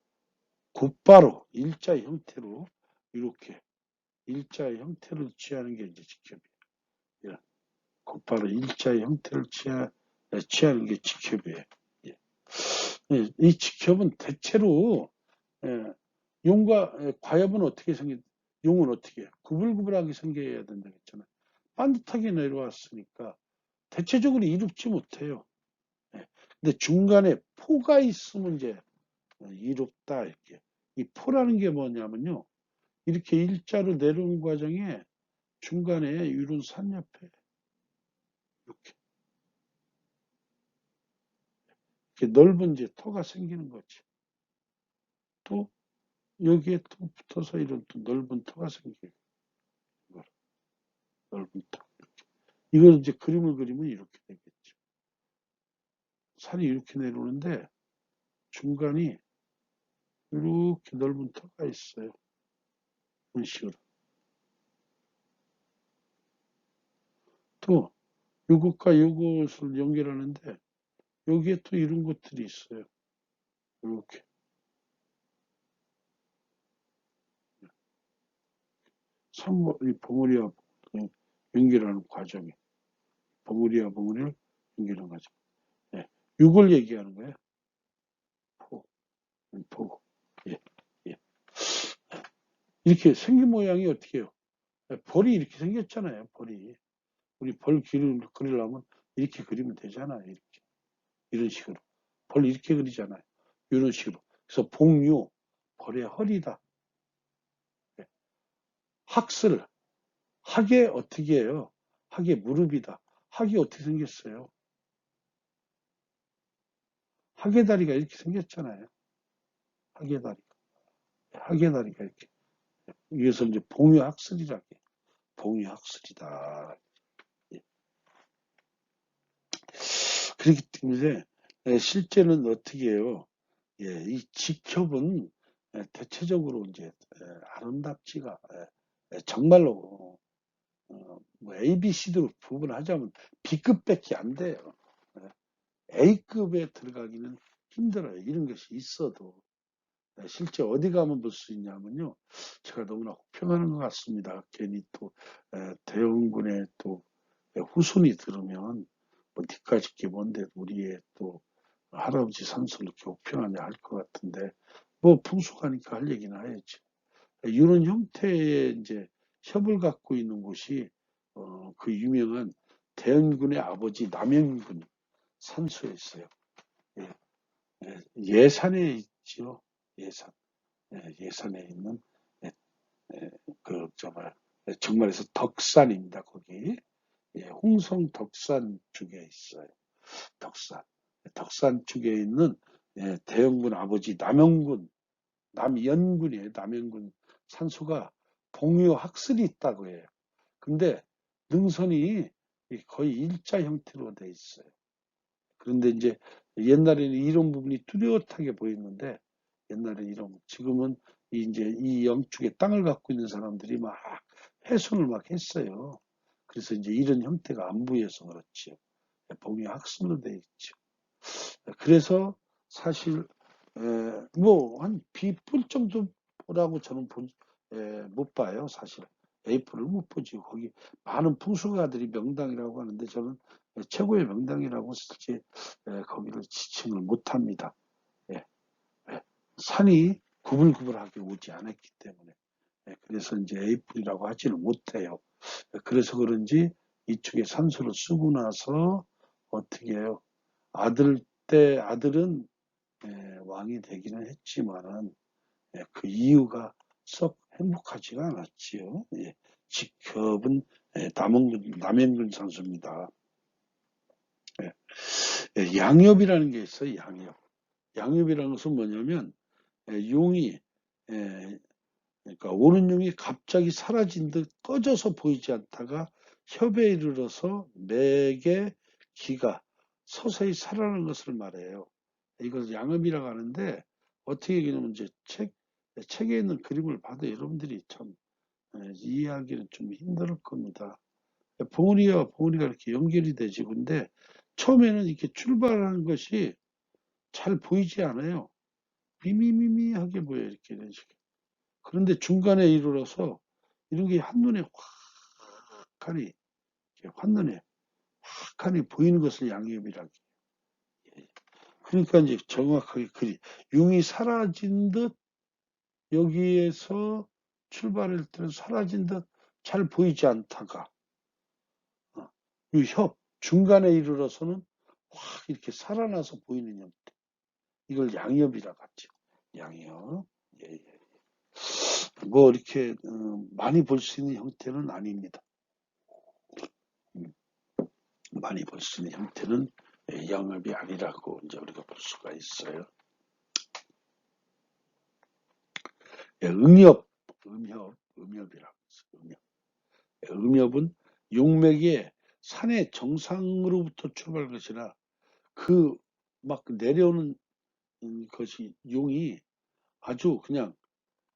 곧바로 일자의 형태로 이렇게 일자의 형태를 취하는 게 이제 직협이에요. 곧바로 일자의 형태를 취하는 게 직협이에요. 이 직협은 대체로 용과 과협은 어떻게 용은 어떻게 구불구불하게 생겨야 된다고 했잖아요. 반듯하게 내려왔으니까 대체적으로 이롭지 못해요. 근데 중간에 포가 있으면 이제 이롭다 이렇게. 이 포라는 게 뭐냐면요. 이렇게 일자로 내려오는 과정에 중간에 이런 산 옆에 이렇게 넓은 이제 터가 생기는 거지. 또 여기에 또 붙어서 이런 또 넓은 터가 생기고 넓은 터. 이걸 이제 그림을 그리면 이렇게 되겠죠. 산이 이렇게 내려오는데 중간이 이렇게 넓은 터가 있어요. 이런 식으로. 또 이것과 이것을 연결하는데 여기에 또 이런 것들이 있어요. 이렇게. 이 봉우리와 연결하는 과정이. 봉우리와 봉우리를 연결하는 과정. 이걸 얘기하는 거예요. 포. 예, 예. 이렇게 생긴 모양이 어떻게 해요? 벌이 이렇게 생겼잖아요. 벌이. 우리 벌 그리려면 이렇게 그리면 되잖아요. 이렇게. 이런 식으로. 벌 이렇게 그리잖아요. 이런 식으로. 그래서 봉유, 벌의 허리다. 학슬, 학의 어떻게 해요? 학의 무릎이다. 학이 어떻게 생겼어요? 학의 다리가 이렇게 생겼잖아요. 학의 다리가. 학의 다리가 이렇게. 위에서 이제 봉유학슬이라고 해요. 봉유학슬이다. 예. 그렇기 때문에 실제는 어떻게 해요? 이 직협은 대체적으로 이제 아름답지가 정말로 뭐 A, B, C로 구분하자면 B급밖에 안 돼요. A급에 들어가기는 힘들어요. 이런 것이 있어도 실제 어디 가면 볼 수 있냐면요. 제가 너무나 혹평하는 것 같습니다. 괜히 또 대원군의 또 후손이 들으면 뭐 니까짓 게 뭔데 우리의 또 할아버지 산소를 이렇게 혹평하냐 할 것 같은데 뭐 풍수가니까 할 얘기는 해야지. 이런 형태의 이제 협을 갖고 있는 곳이 그 유명한 대원군의 아버지 남영군 산소에 있어요. 예산에 있죠. 예산. 예산에 있는 그 정말에서 덕산입니다. 거기 홍성 덕산 쪽에 있어요. 덕산 쪽에 있는 대영군 아버지 남연군이에요. 남연군 산소가 봉유 학슬이 있다고 해요. 근데 능선이 거의 일자 형태로 돼 있어요. 그런데 이제 옛날에는 이런 부분이 뚜렷하게 보였는데 옛날에 지금은 이제 이 영축에 땅을 갖고 있는 사람들이 막 훼손을 막 했어요. 그래서 이제 이런 형태가 안 보여서 그렇지요. 봉이 학습로 돼 있죠. 그래서 사실 뭐 한 B뿔 정도라고 저는 못 봐요. 사실 A뿔을 못 보지. 거기 많은 풍수가들이 명당이라고 하는데 저는 최고의 명당이라고 실제 거기를 지칭을 못합니다. 예, 예. 산이 구불구불하게 오지 않았기 때문에 그래서 이제 A뿔이라고 하지는 못해요. 그래서 그런지 이쪽에 산소를 쓰고 나서 어떻게 해요? 아들은 왕이 되기는 했지만은 그 이유가 썩 행복하지가 않았지요. 직업은 남행군 선수입니다. 양엽이라는 게 있어요. 양엽이라는 것은 뭐냐면 용이 그러니까 오는 용이 갑자기 사라진 듯 꺼져서 보이지 않다가 협에 이르러서 맥의 기가 서서히 살아나는 것을 말해요. 이걸 양엽이라고 하는데 어떻게 얘기냐면 이제 책에 있는 그림을 봐도 여러분들이 참 이해하기는 좀 힘들 겁니다. 봉우리가 이렇게 연결이 되지. 근데 처음에는 이렇게 출발하는 것이 잘 보이지 않아요. 미미미미하게 보여요. 이렇게 이런 식으로. 그런데 중간에 이르러서 이런 게 한눈에 확하니 한눈에 확하니 보이는 것을 양엽이라고 해요. 그러니까 이제 정확하게 융이 사라진 듯 여기에서 출발할 때는 사라진 듯 잘 보이지 않다가 이 중간에 이르러서는 확 이렇게 살아나서 보이는 형태. 이걸 양엽이라고 하죠. 양엽. 예, 예. 뭐 이렇게 많이 볼 수 있는 형태는 아닙니다. 많이 볼 수 있는 형태는 양엽이 아니라고 이제 우리가 볼 수가 있어요. 예, 음엽이라고 했어요. 음엽은 용맥의 산의 정상으로부터 출발한 것이라 그 막 내려오는 것이 용이 아주 그냥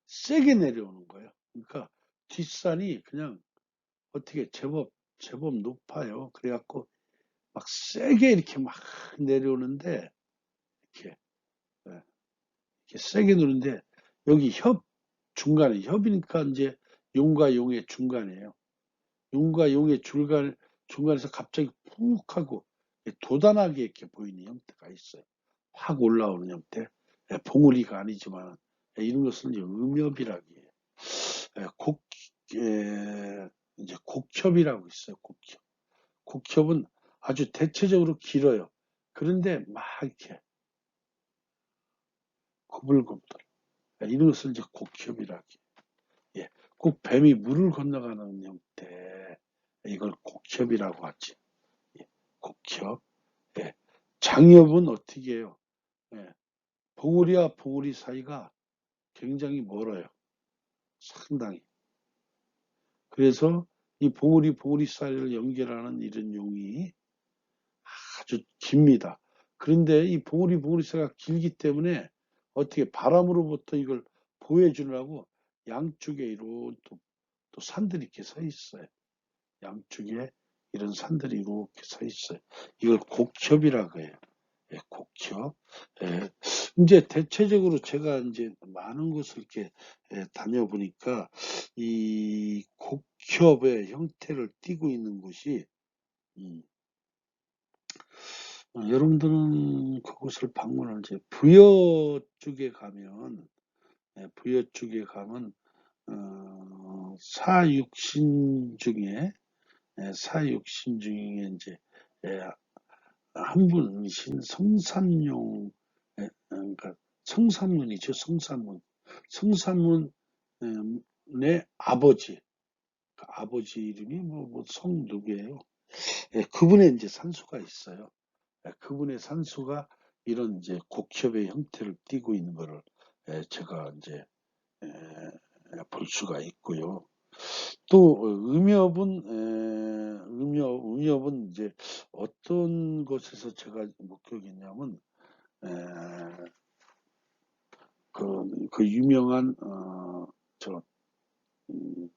세게 내려오는 거예요. 그러니까 뒷산이 그냥 어떻게 제법 높아요. 그래갖고 막 세게 이렇게 막 내려오는데 이렇게, 예, 이렇게 세게 누는데 여기 중간에 협이니까 이제 용과 용의 중간이에요. 용과 용의 중간에서 갑자기 푹 하고 도단하게 이렇게 보이는 형태가 있어요. 확 올라오는 형태. 봉우리가 아니지만 이런 것을 이제 음엽이라고 해요. 이제 곡협이라고 있어요. 곡협은 아주 대체적으로 길어요. 그런데 막 이렇게 구불구불 이런 것을 이제 곡협이라고 해요. 예, 꼭 뱀이 물을 건너가는 형태 이걸 곡협이라고 하지. 예, 곡협. 예, 장엽은 어떻게 해요? 예, 봉우리와 봉우리 사이가 굉장히 멀어요. 상당히. 그래서 이 봉우리 사이를 연결하는 이런 용이 아주 깁니다. 그런데 이 봉우리 사이가 길기 때문에 어떻게 바람으로부터 이걸 보호해주느라고 양쪽에 이런 또 산들이 이렇게 서 있어요. 양쪽에 이런 산들이 이렇게 서 있어요. 이걸 곡협이라고 해요. 예, 곡협. 예. 이제 대체적으로 제가 이제 많은 곳을 이렇게 다녀보니까 이 곡협의 형태를 띠고 있는 곳이 여러분들은 그곳을 방문할 때 부여 쪽에 가면 부여 쪽에 가면 사육신 중에 사육신 중에 이제 예, 한 분이신 성산용 그러니까 성산문이죠. 성산문의 아버지 그 아버지 이름이 성 누구예요? 예, 그분의 이제 산수가 있어요. 예, 그분의 산수가 이런 이제 곡협의 형태를 띠고 있는 거를 제가 이제 볼 수가 있고요. 또 음엽은 이제 어떤 것에서 제가 목격했냐면 에, 그 유명한 저 음,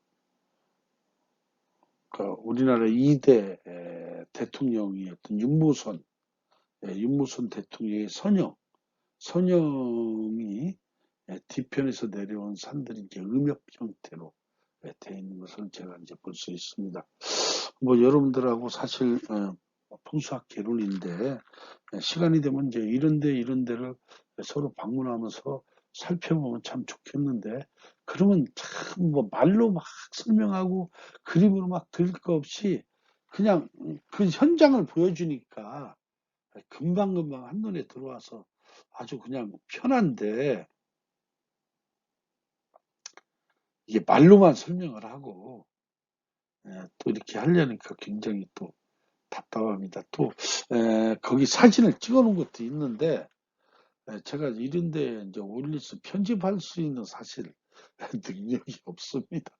그 우리나라 2대 대통령이었던 윤무선 대통령의 선영이 뒤편에서 내려온 산들이 이제 음엽 형태로 되어 있는 것을 제가 이제 볼 수 있습니다. 뭐 여러분들하고 사실 풍수학 개론인데 시간이 되면 이제 이런 데를 서로 방문하면서 살펴보면 참 좋겠는데 그러면 참 뭐 말로 막 설명하고 그림으로 막 그릴 거 없이 그냥 그 현장을 보여주니까 금방금방 한눈에 들어와서 아주 그냥 편한데 이게 말로만 설명을 하고 또 이렇게 하려니까 굉장히 또 답답합니다. 또 거기 사진을 찍어 놓은 것도 있는데 제가 이런데 이제 올릴 편집할 수 있는 사실 능력이 없습니다.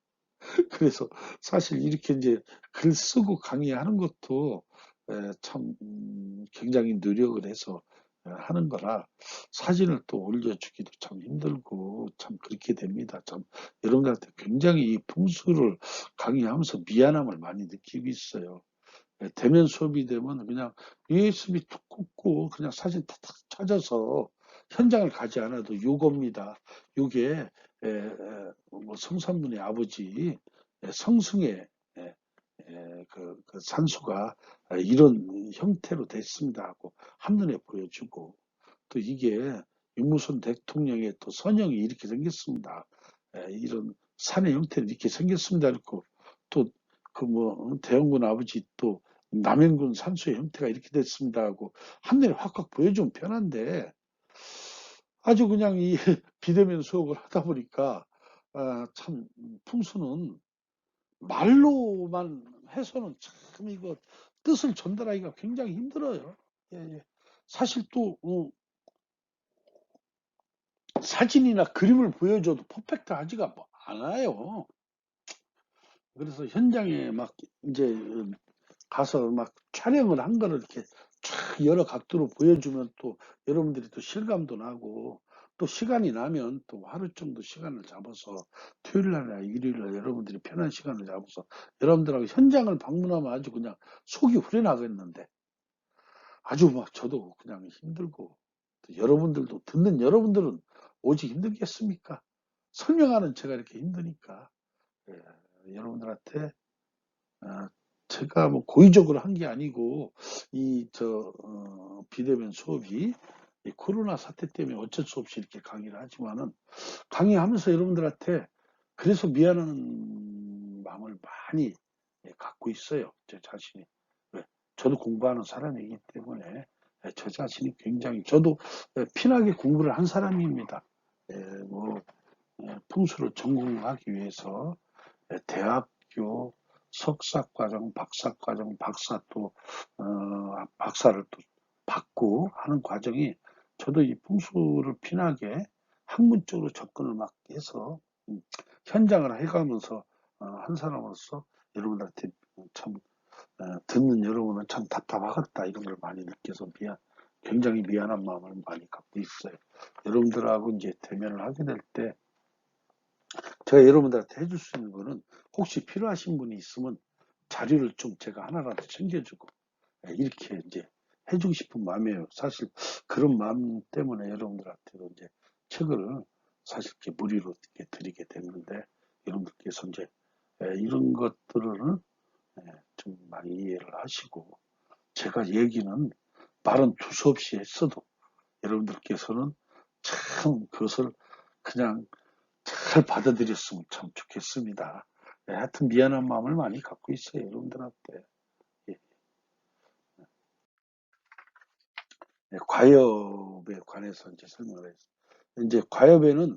그래서 사실 이렇게 이제 글 쓰고 강의하는 것도 참 굉장히 노력을 해서 하는 거라 사진을 또 올려주기도 참 힘들고 참 그렇게 됩니다. 참 여러분들한테 굉장히 이 풍수를 강의하면서 미안함을 많이 느끼고 있어요. 대면 수업이 되면 그냥 USB 툭 꽂고 그냥 사진 탁탁 찾아서 현장을 가지 않아도 요겁니다. 요게 뭐 성산문의 아버지 성승의 그 산수가 이런 형태로 됐습니다 하고 한눈에 보여주고 또 이게 윤무선 대통령의 또 선영이 이렇게 생겼습니다. 이런 산의 형태는 이렇게 생겼습니다. 그리고 또 그 뭐 대원군 아버지 또 남영군 산수의 형태가 이렇게 됐습니다 하고 한눈에 확확 보여주면 편한데 아주 그냥 이 비대면 수업을 하다 보니까 참 풍수는 말로만 해서는 참 이거 뜻을 전달하기가 굉장히 힘들어요. 예, 예. 사실 또 사진이나 그림을 보여줘도 퍼펙트하지가 뭐 않아요. 그래서 현장에 막 이제 가서 막 촬영을 한 거를 이렇게 쫙 여러 각도로 보여주면 또 여러분들이 또 실감도 나고 또 시간이 나면 또 하루 정도 시간을 잡아서 토요일 날이나 일요일 날 여러분들이 편한 시간을 잡아서 여러분들하고 현장을 방문하면 아주 그냥 속이 후련하겠는데 아주 막 저도 그냥 힘들고 또 여러분들도 듣는 여러분들은 오직 힘들겠습니까? 설명하는 제가 이렇게 힘드니까 여러분들한테 아, 제가 뭐 고의적으로 한 게 아니고 비대면 수업이 이 코로나 사태 때문에 어쩔 수 없이 이렇게 강의를 하지만은 강의하면서 여러분들한테 그래서 미안한 마음을 많이 갖고 있어요. 제 자신이. 왜? 저도 공부하는 사람이기 때문에 저 자신이 굉장히 저도 피나게 공부를 한 사람입니다. 예, 뭐 풍수를 전공하기 위해서 대학교 석사과정, 박사과정, 박사를 또 받고 하는 과정이 저도 이 풍수를 피나게 학문적으로 접근을 막 해서 현장을 해가면서 한 사람으로서 여러분들한테 참 듣는 여러분은 참 답답하겠다 이런 걸 많이 느껴서 굉장히 미안한 마음을 많이 갖고 있어요. 여러분들하고 이제 대면을 하게 될때 제가 여러분들한테 해줄 수 있는 거는 혹시 필요하신 분이 있으면 자료를 좀 제가 하나라도 챙겨주고 이렇게 이제 해주고 싶은 마음이에요. 사실 그런 마음 때문에 여러분들한테도 이제 책을 사실 이렇게 무료로 이렇게 드리게 됐는데 여러분들께서 이제 이런 것들을 좀 많이 이해를 하시고 제가 얘기는 말은 두서없이 했어도 여러분들께서는 참 그것을 그냥 잘 받아들였으면 참 좋겠습니다. 하여튼 미안한 마음을 많이 갖고 있어요, 여러분들한테. 예. 과엽에 관해서 이제 설명을 했어요. 이제 과엽에는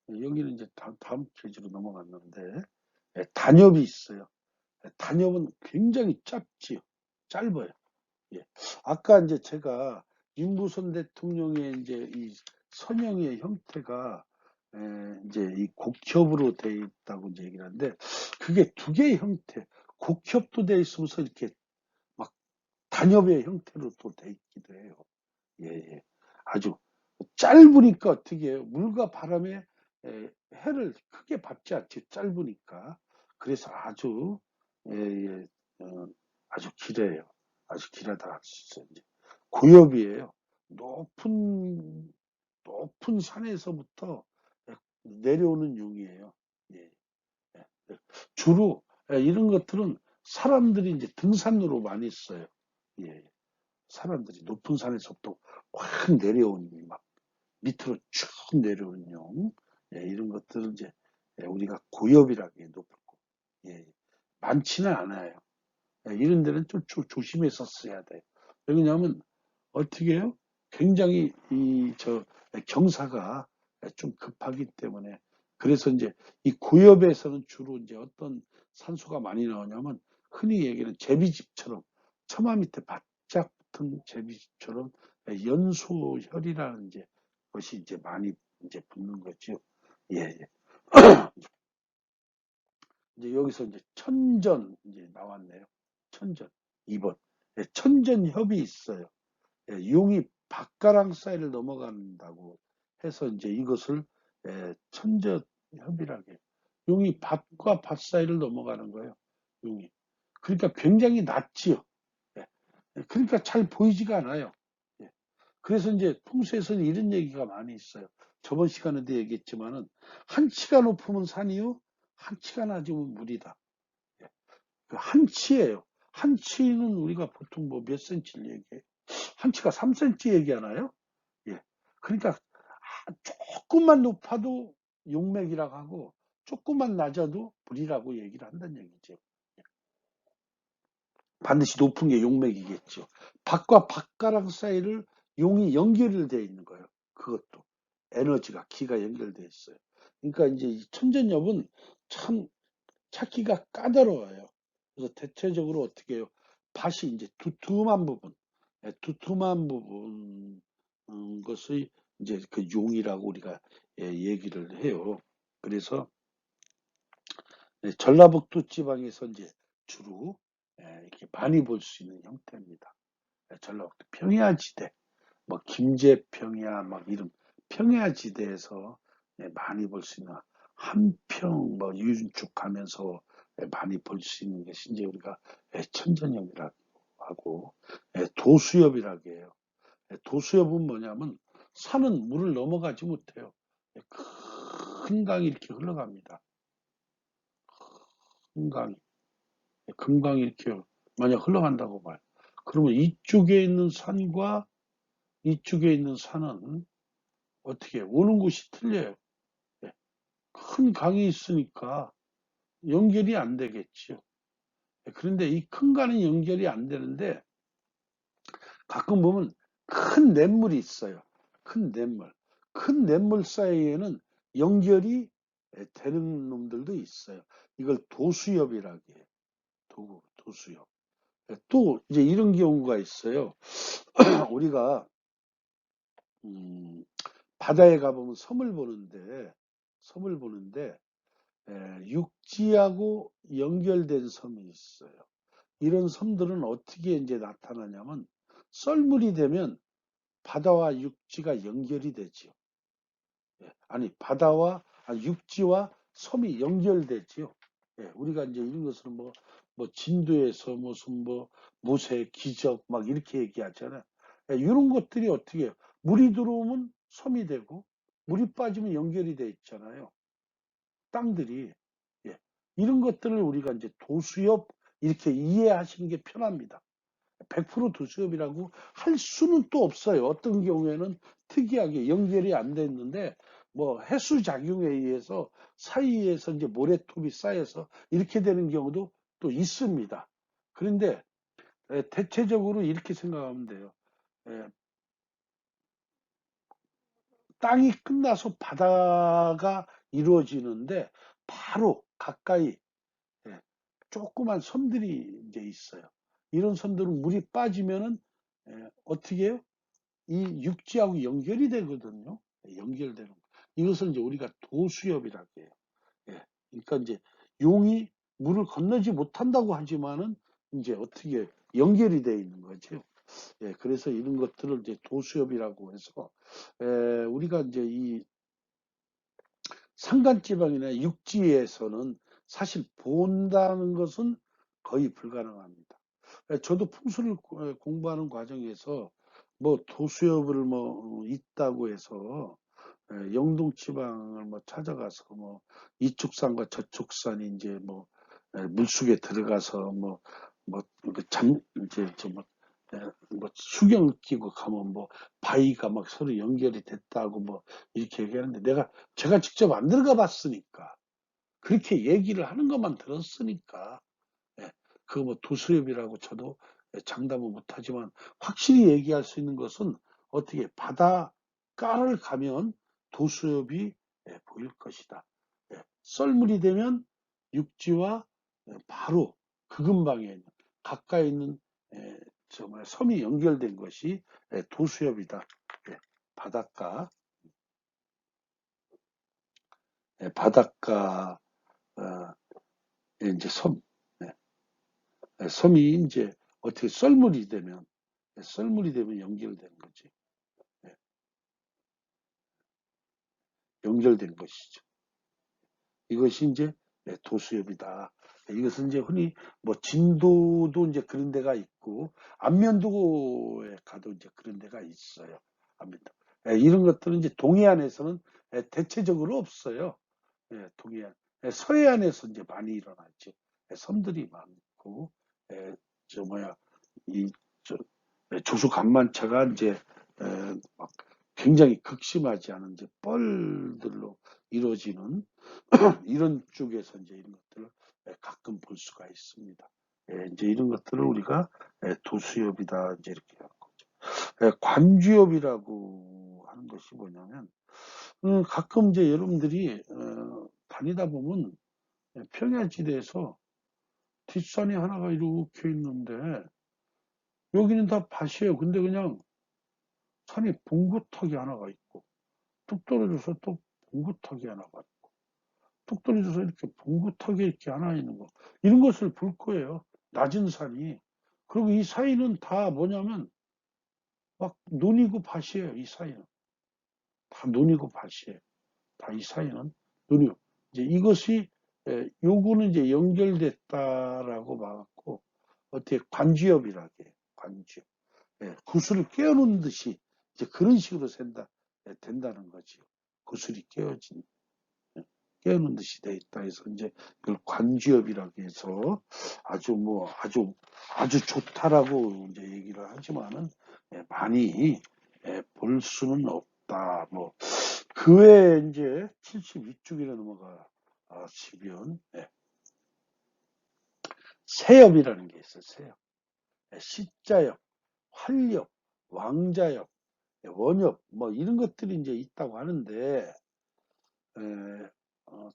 여기는 이제 다음 페이지로 넘어갔는데 단엽이 있어요. 단엽은 굉장히 짧지요. 짧아요. 예. 아까 이제 제가 윤무선 대통령의 이제 이 선형의 형태가 이제 이 곡협으로 돼 있다고 이제 얘기를 하는데, 그게 두 개의 형태, 곡협도 돼 있으면서 이렇게 막 단엽의 형태로 또 돼 있기도 해요. 예, 예. 아주 짧으니까 어떻게 해요? 물과 바람에 해를 크게 받지 않지, 짧으니까. 그래서 아주, 예, 예, 아주 길어요. 아주 길하다 할 수 있어요. 이제 고엽이에요. 높은, 높은 산에서부터 내려오는 용이에요. 예, 예. 주로 이런 것들은 사람들이 이제 등산로로 많이 써요. 예, 사람들이 높은 산에서부터 확 내려오는 막 밑으로 쭉 내려오는 용, 예, 이런 것들은 이제 우리가 고엽이라고 해요. 높고, 예, 많지는 않아요. 예, 이런 데는 좀 조심해서 써야 돼요. 왜냐하면 어떻게 해요? 굉장히 경사가 좀 급하기 때문에, 그래서 이제 이 고엽에서는 주로 이제 어떤 산소가 많이 나오냐면, 흔히 얘기하는 제비집처럼 처마 밑에 바짝 붙은 제비집처럼 연소혈이라는 이제 것이 이제 많이 이제 붙는 거죠. 예, 예. 이제 여기서 이제 천전 이제 나왔네요. 천전. 2번. 예, 천전협이 있어요. 예, 용이 밭가랑 사이를 넘어간다고 해서 이제 이것을 천전협이라고 해요. 용이 밭과 밭 사이를 넘어가는 거예요. 용이. 그러니까 굉장히 낮지요. 예. 그러니까 잘 보이지가 않아요. 예. 그래서 이제 풍수에서는 이런 얘기가 많이 있어요. 저번 시간에도 얘기했지만은, 한치가 높으면 산이요, 한치가 낮으면 물이다. 예. 그 한치예요. 한치는 우리가 보통 뭐 몇 센치를 얘기해요? 한치가 3cm 얘기하나요? 예. 그러니까 조금만 높아도 용맥이라고 하고, 조금만 낮아도 물이라고 얘기를 한다는 얘기죠. 반드시 높은 게 용맥이겠죠. 밭과 밭가랑 사이를 용이 연결되어 있는 거예요. 그것도 에너지가, 기가 연결되어 있어요. 그러니까 이제 이 천전엽은 참 찾기가 까다로워요. 그래서 대체적으로 어떻게 해요? 밭이 이제 두툼한 부분, 두툼한 부분 것의 이제 그 용이라고 우리가 얘기를 해요. 그래서 전라북도 지방에서 이제 주로 이렇게 많이 볼 수 있는 형태입니다. 전라북도 평야지대, 뭐 김제평야, 막 이런 평야지대에서 많이 볼 수 있는, 한평, 뭐 유준축 가면서 많이 볼 수 있는 것이 이제 우리가 천전엽이라고 하고, 도수엽이라고 해요. 도수엽은 뭐냐면 산은 물을 넘어가지 못해요. 큰 강이 이렇게 흘러갑니다. 큰 강이, 금강이 이렇게 만약 흘러간다고 봐요. 그러면 이쪽에 있는 산과 이쪽에 있는 산은 어떻게 오는 곳이 틀려요. 예, 큰 강이 있으니까 연결이 안 되겠죠. 그런데 이 큰 강은 연결이 안 되는데, 가끔 보면 큰 냇물이 있어요. 큰 냇물. 큰 냇물 사이에는 연결이 되는 놈들도 있어요. 이걸 도수엽이라고 해요. 도수엽. 또 이제 이런 경우가 있어요. 우리가 음, 바다에 가보면 섬을 보는데 육지하고 연결된 섬이 있어요. 이런 섬들은 어떻게 이제 나타나냐면, 썰물이 되면 바다와 육지가 연결이 되지요. 아니, 육지와 섬이 연결되지요. 우리가 이제 이런 것을 뭐 진도에서 무슨 뭐 모세 기적 막 이렇게 얘기하잖아요. 이런 것들이 어떻게 해요? 물이 들어오면 섬이 되고, 물이 빠지면 연결이 돼 있잖아요. 땅들이. 예. 이런 것들을 우리가 이제 도수엽, 이렇게 이해하시는 게 편합니다. 100% 도수엽이라고 할 수는 또 없어요. 어떤 경우에는 특이하게 연결이 안 돼 있는데, 뭐 해수 작용에 의해서 사이에서 이제 모래톱이 쌓여서 이렇게 되는 경우도 또 있습니다. 그런데 대체적으로 이렇게 생각하면 돼요. 에, 땅이 끝나서 바다가 이루어지는데 바로 가까이 조그만 섬들이 이제 있어요. 이런 섬들은 물이 빠지면은 어떻게 해요? 이 육지하고 연결이 되거든요. 연결되는 거. 이것을 이제 우리가 도수엽이라고 해요. 예. 그러니까 이제 용이 물을 건너지 못한다고 하지만은 이제 어떻게 연결이 되어 있는 거죠. 예, 그래서 이런 것들을 이제 도수엽이라고 해서, 우리가 이제 이 산간지방이나 육지에서는 사실 본다는 것은 거의 불가능합니다. 저도 풍수를 공부하는 과정에서 뭐 도수엽을 뭐 있다고 해서 영동 지방을 뭐 찾아가서 뭐 이쪽 산과 저쪽 산이 이제 뭐 물속에 들어가서 뭐뭐잠 이제 저뭐 수경을 끼고 가면 뭐 바위가 막 서로 연결이 됐다고 뭐 이렇게 얘기하는데 제가 직접 안 들어가 봤으니까 그렇게 얘기를 하는 것만 들었으니까 예, 그거 뭐 도수협이라고 저도 장담은 못하지만 확실히 얘기할 수 있는 것은 어떻게 바닷가를 가면 도수협이 보일 것이다. 썰물이 되면 육지와 바로 그 근방에 있는 가까이 있는 정말 섬이 연결된 것이 도수협이다. 바닷가, 바닷가 어, 이제 섬, 섬이 이제 어떻게 썰물이 되면 연결되는 거지. 예, 연결된 것이죠. 이것이 이제 도수협이다. 이것은 이제 흔히 뭐 진도도 이제 그런 데가 있고 안면도에 가도 이제 그런 데가 있어요. 안면도. 이런 것들은 이제 동해안에서는 대체적으로 없어요. 동해안. 서해안에서 이제 많이 일어나죠. 섬들이 많고, 저 뭐야, 이, 저, 조수 간만차가 이제, 막 굉장히 극심하지 않은 이제 뻘들로 이루어지는 이런 쪽에서 이제 이런 것들을 가끔 볼 수가 있습니다. 이제 이런 것들을 우리가 도수엽이다 이제 이렇게 하는 거죠. 관주엽이라고 하는 것이 뭐냐면 가끔 이제 여러분들이 다니다 보면 평야지대에서 뒷산이 하나가 이렇게 있는데 여기는 다 밭이에요. 근데 그냥 산이 봉구턱이 하나가 있고 뚝 떨어져서 또 봉구턱이 하나가 있고 뚝 떨어져서 이렇게 봉구턱이 이렇게 하나 있는 거 이런 것을 볼 거예요. 낮은 산이. 그리고 이 사이는 다 뭐냐면 막 논이고 밭이에요. 이 사이는 다 논이고 밭이에요. 다 이 사이는 논이고 이제 이것이 요거는 이제 연결됐다라고 봐갖고 어떻게 관주엽이라고 해요. 관주엽. 구슬을 깨우는 듯이 이제 그런 식으로 된다는 거지요. 구슬이 깨우는 듯이 돼 있다 해서 이제 그걸 관주엽이라고 해서 아주 좋다라고 이제 얘기를 하지만은 많이 볼 수는 없다. 뭐 그 외에 이제 72쪽이라 넘어가 시면 세엽이라는 게 있어요. 세엽, 시자엽, 활엽, 왕자엽, 원엽 뭐 이런 것들이 이제 있다고 하는데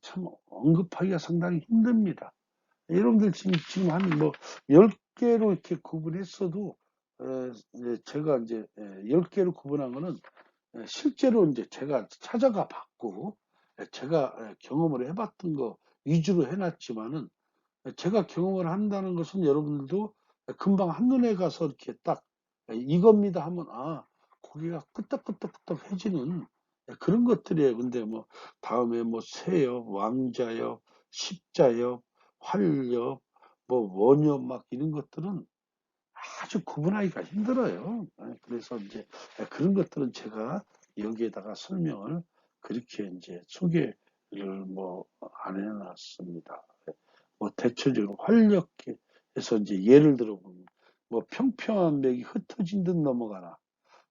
참 언급하기가 상당히 힘듭니다. 여러분들 지금 한 뭐 10개로 이렇게 구분했어도 제가 이제 10개로 구분한 거는 실제로 이제 제가 찾아가 봤고 제가 경험을 해봤던 거 위주로 해놨지만은 제가 경험을 한다는 것은 여러분들도 금방 한눈에 가서 이렇게 딱 이겁니다 하면 고개가 끄덕끄덕끄덕해지는 그런 것들이에요. 근데 뭐 다음에 뭐 세엽, 왕자엽, 십자엽, 활엽, 뭐 원엽 막 이런 것들은 아주 구분하기가 힘들어요. 그래서 이제 그런 것들은 제가 여기에다가 설명을 그렇게 이제 소개를 뭐 안 해놨습니다. 뭐 대체적으로 활력해서 이제 예를 들어보면 뭐 평평한 맥이 흩어진 듯 넘어가나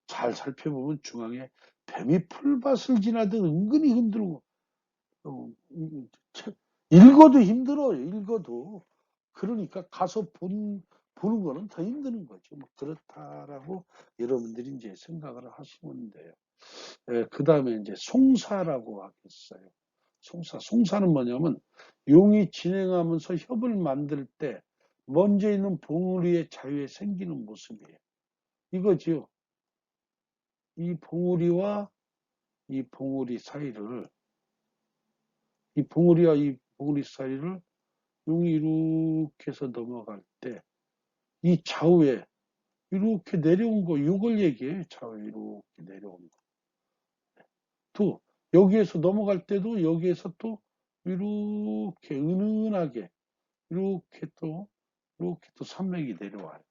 잘 살펴보면 중앙에 뱀이 풀밭을 지나듯 은근히 흔들고 어, 읽어도 힘들어요. 읽어도 그러니까 가서 보는 거는 더 힘드는 거죠. 뭐 그렇다라고 여러분들이 이제 생각을 하시면 돼요. 그 다음에 이제 송사라고 하겠어요. 송사는 뭐냐면 용이 진행하면서 협을 만들 때 먼저 있는 봉우리의 자유에 생기는 모습이에요. 이거지요. 이 봉우리와 이 봉우리 사이를, 이 봉우리와 이 봉우리 사이를 용이 이렇게 해서 넘어갈 때, 이 좌우에 이렇게 내려온 거, 이걸 얘기해. 좌우에 이렇게 내려온 거. 또, 여기에서 넘어갈 때도 여기에서 또 이렇게 은은하게, 이렇게 또 산맥이 내려와요.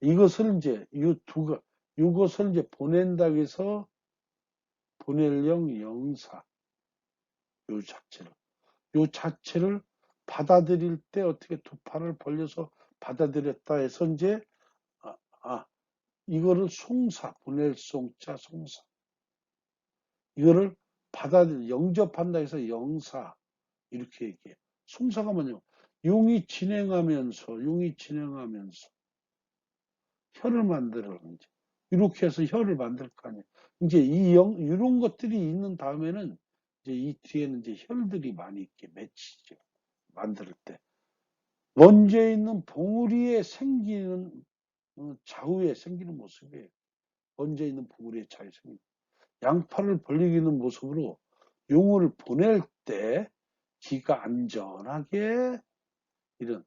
이것을 이제, 이것을 이제 보낸다고 해서 보낼령 영사, 요 자체를 받아들일 때 어떻게 두 팔을 벌려서 받아들였다 해서 이제, 아, 아, 이거를 송사, 보낼 송자 송사. 이거를 영접한다 해서 영사, 이렇게 얘기해요. 송사가 뭐냐면, 용이 진행하면서, 혀를 만들어. 이제. 이렇게 해서 혀를 만들 거 아니에요. 이제 이런 것들이 있는 다음에는, 이제 이 뒤에는 이제 혈들이 많이 있게 맺히죠. 만들 때. 먼저 있는 봉우리에 생기는, 좌우에 생기는 모습이에요. 먼저 있는 봉우리에 좌우에 생기는. 양팔을 벌리기는 모습으로 용을 보낼 때 기가 안전하게 이런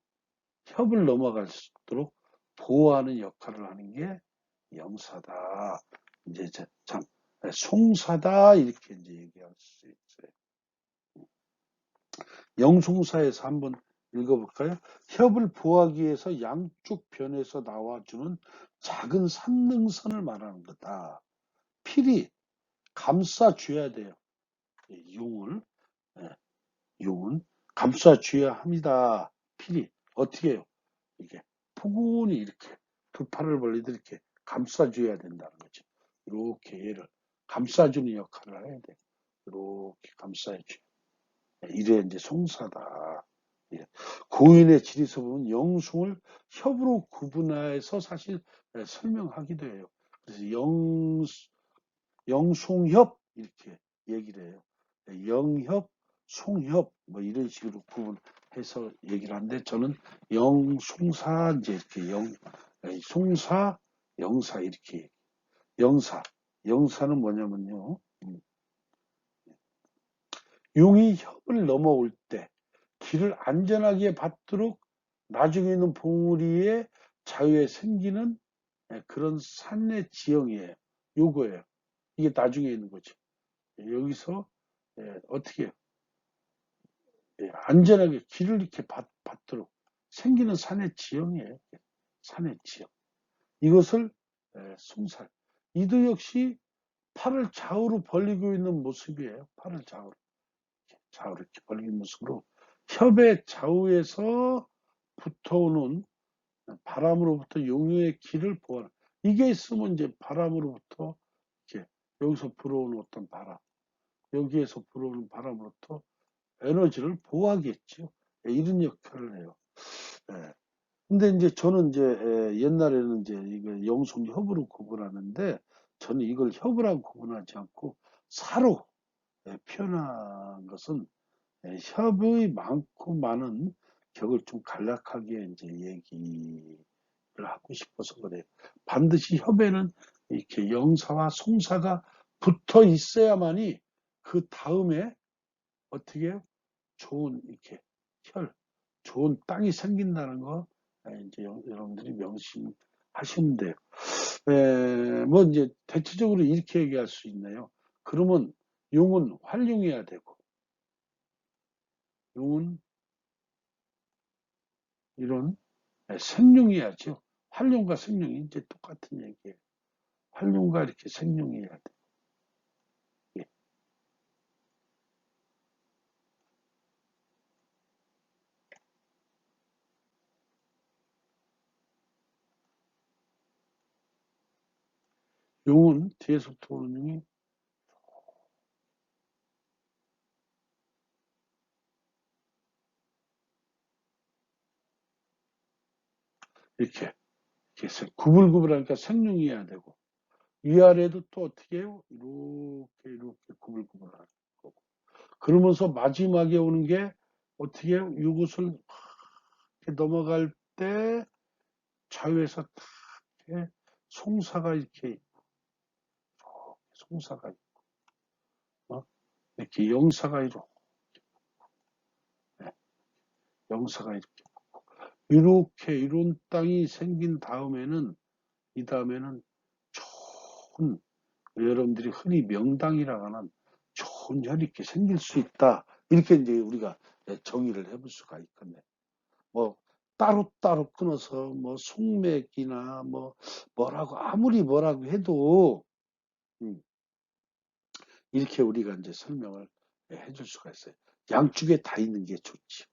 협을 넘어갈 수 있도록 보호하는 역할을 하는 게 영사다. 이제 참 송사다 이렇게 이제 얘기할 수 있어요. 영송사에서 한번 읽어볼까요? 협을 보호하기 위해서 양쪽 변에서 나와주는 작은 산능선을 말하는 거다. 필히 감싸줘야 돼요. 용을, 용은 감싸줘야 합니다. 필히 어떻게 해요? 이게 포근히 이렇게 두 팔을 벌리듯 이렇게 감싸줘야 된다는 거죠. 이렇게 얘를 감싸주는 역할을 해야 돼. 이렇게 감싸야죠. 이래 이제 송사다. 예. 고인의 질에서 보면 영숭을 협으로 구분해서 사실 설명하기도 해요. 그래서 영송협 이렇게 얘기를 해요. 영협, 송협 뭐 이런 식으로 구분해서 얘기를 하는데 저는 영송사 이제 이렇게 송사, 영사 이렇게 영사는 뭐냐면요. 용이 협을 넘어올 때 길을 안전하게 받도록 나중에 있는 봉우리의 자유에 생기는 그런 산의 지형이에요. 요거예요. 이게 나중에 있는 거죠. 여기서 어떻게 안전하게 길을 이렇게 받도록 생기는 산의 지형이에요. 산의 지형. 이것을 송살. 이도 역시 팔을 좌우로 벌리고 있는 모습이에요. 팔을 좌우로 이렇게 벌리는 모습으로 협의 좌우에서 붙어오는 바람으로부터 용의 길을 보호하는. 이게 있으면 이제 바람으로부터 이렇게 여기서 불어오는 어떤 바람, 여기에서 불어오는 바람으로부터 에너지를 보호하겠죠. 이런 역할을 해요. 예. 근데 이제 저는 이제 옛날에는 이제 이거 영송 협으로 구분하는데 저는 이걸 협이라고 구분하지 않고 사로 표현한 것은 협의 많고 많은 격을 좀 간략하게 이제 얘기를 하고 싶어서 그래요. 반드시 협에는 이렇게 영사와 송사가 붙어 있어야만이 그 다음에 어떻게 해요? 좋은 이렇게 좋은 땅이 생긴다는 거 이제 여러분들이 명심하시면 돼요. 뭐 이제 대체적으로 이렇게 얘기할 수 있네요. 그러면 용은 활용해야 되고 용은 이런 생용해야죠. 활용과 생용이 이제 똑같은 얘기예요. 활용과 이렇게 생용해야 돼. 예. 용은 뒤에서부터 오는 용이 이렇게 구불구불하니까 생용해야 되고 위아래도 또 어떻게 해요? 이렇게 구불구불하는 거고. 그러면서 마지막에 오는 게 어떻게 해요? 이것을 이렇게 넘어갈 때 좌우에서 이렇게 송사가 이렇게 있고 송사가 있고 이렇게 영사가 영사가 이렇게 이런 땅이 생긴 다음에는 이 다음에는 좋은 여러분들이 흔히 명당이라고 하는 좋은 혈이 이렇게 생길 수 있다. 이렇게 이제 우리가 정의를 해볼 수가 있겠네. 뭐 따로따로 끊어서 뭐 속맥이나 뭐라고 아무리 뭐라고 해도 이렇게 우리가 이제 설명을 해줄 수가 있어요. 양쪽에 다 있는 게 좋지.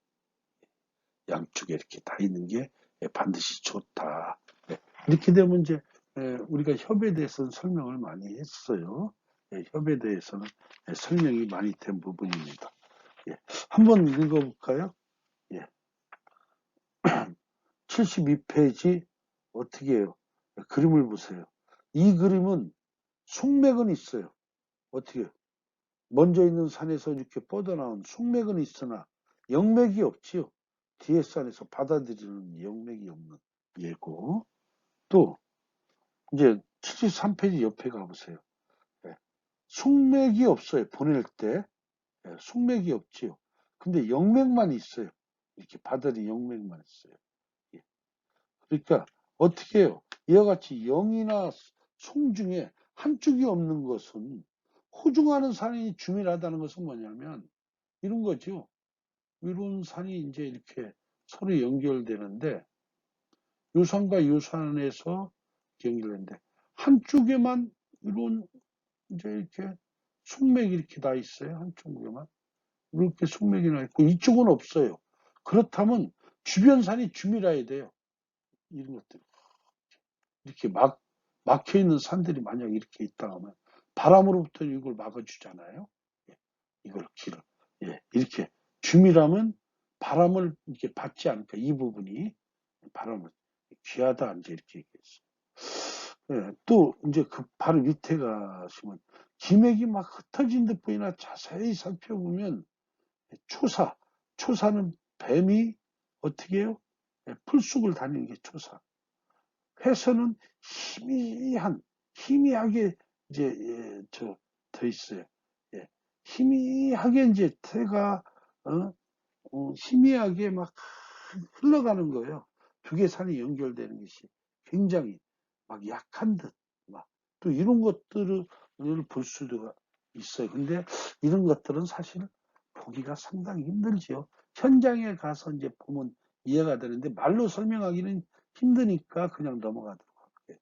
양쪽에 이렇게 다 있는 게 반드시 좋다. 이렇게 되면 이제 우리가 협에 대해서는 설명을 많이 했어요. 협에 대해서는 설명이 많이 된 부분입니다. 한번 읽어볼까요? 72페이지 어떻게 해요? 그림을 보세요. 이 그림은 숭맥은 있어요. 어떻게 해요? 먼저 있는 산에서 이렇게 뻗어나온 숭맥은 있으나 영맥이 없지요. 뒤에 산에서 받아들이는 영맥이 없는 예고. 또 이제 73페이지 옆에 가보세요. 숭맥이 없어요. 보낼 때 숭맥이 없지요. 근데 영맥만 있어요. 이렇게 바다리 영맥만 있어요. 그러니까 어떻게 해요? 이와 같이 영이나 송 중에 한쪽이 없는 것은 호중하는 산이 주밀하다는 것은 뭐냐면 이런 거죠. 이런 산이 이제 이렇게 서로 연결되는데 요 산과 요 산에서 연결되는데 한쪽에만 이런 이제 이렇게 숙맥이 이렇게 나 있어요. 한쪽에만 이렇게 숙맥이 나 있고 이쪽은 없어요. 그렇다면 주변 산이 주밀해야 돼요. 이런 것들 이렇게 막혀 있는 산들이 만약 이렇게 있다 하면 바람으로부터 이걸 막아주잖아요. 이걸 길을 이렇게 주밀하면 바람을 이렇게 받지 않을까 이 부분이 바람을 귀하다 이제 이렇게 얘기했어요. 또 이제 그 바로 밑에 가시면 기맥이 막 흩어진 듯 보이나 자세히 살펴보면 초사는 뱀이 어떻게 해요? 풀숲을 다니는 게 초사. 회선은 희미하게 이제 더 있어요. 희미하게 이제 태가 희미하게 막 흘러가는 거예요. 두 개 산이 연결되는 것이 굉장히 막 약한 듯, 또 이런 것들을 볼 수도 있어요. 근데 이런 것들은 사실 보기가 상당히 힘들지요. 현장에 가서 이제 보면 이해가 되는데 말로 설명하기는 힘드니까 그냥 넘어가도록 할게요.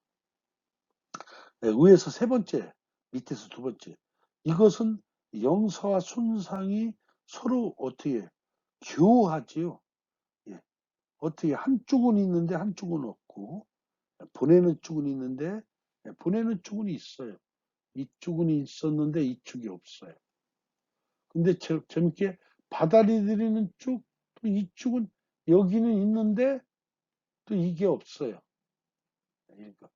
위에서 세 번째, 밑에서 두 번째. 이것은 영사와 순상이 서로 어떻게 교하지요. 어떻게 한쪽은 있는데 한쪽은 없고 보내는 쪽은 있는데 보내는 쪽은 있어요. 이쪽은 있었는데 이쪽이 없어요. 근데 재밌게 받아들이는 쪽, 또 이쪽은 여기는 있는데 또 이게 없어요. 그러니까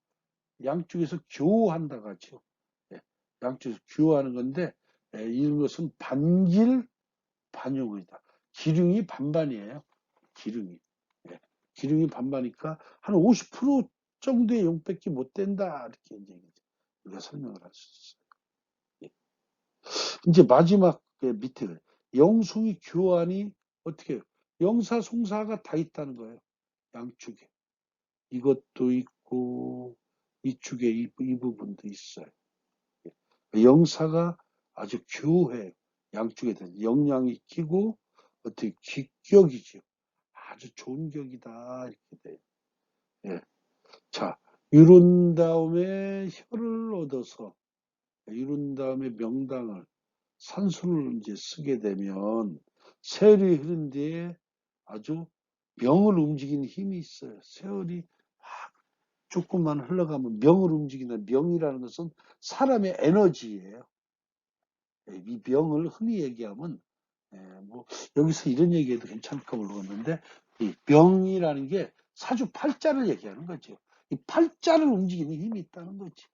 양쪽에서 교환한다고 하죠. 양쪽에서 교환하는 건데 이런 것은 반길 반용이다. 기륭이 반반이에요. 기륭이. 기름이 반반이니까 한 50% 정도의 용밖에 못 된다. 이렇게 이제 우리가 설명을 할 수 있어요. 이제 마지막 밑에 영송이 교환이 어떻게 해요? 영사, 송사가 다 있다는 거예요. 양쪽에. 이것도 있고 이쪽에 이 부분도 있어요. 영사가 아주 교해요. 양쪽에 대한 영향이 끼고 어떻게 귀격이죠. 아주 좋은 격이다. 이렇게 돼요. 예. 자, 이룬 다음에 혀를 얻어서 이룬 다음에 명당을 산수를 이제 쓰게 되면 세월이 흐른 뒤에 아주 명을 움직이는 힘이 있어요. 세월이 막 조금만 흘러가면 명을 움직이는 명이라는 것은 사람의 에너지예요. 이 명을 흔히 얘기하면 뭐 여기서 이런 얘기해도 괜찮을까 모르겠는데 이 명이라는 게 사주팔자를 얘기하는 거죠. 이 팔자를 움직이는 힘이 있다는 거지.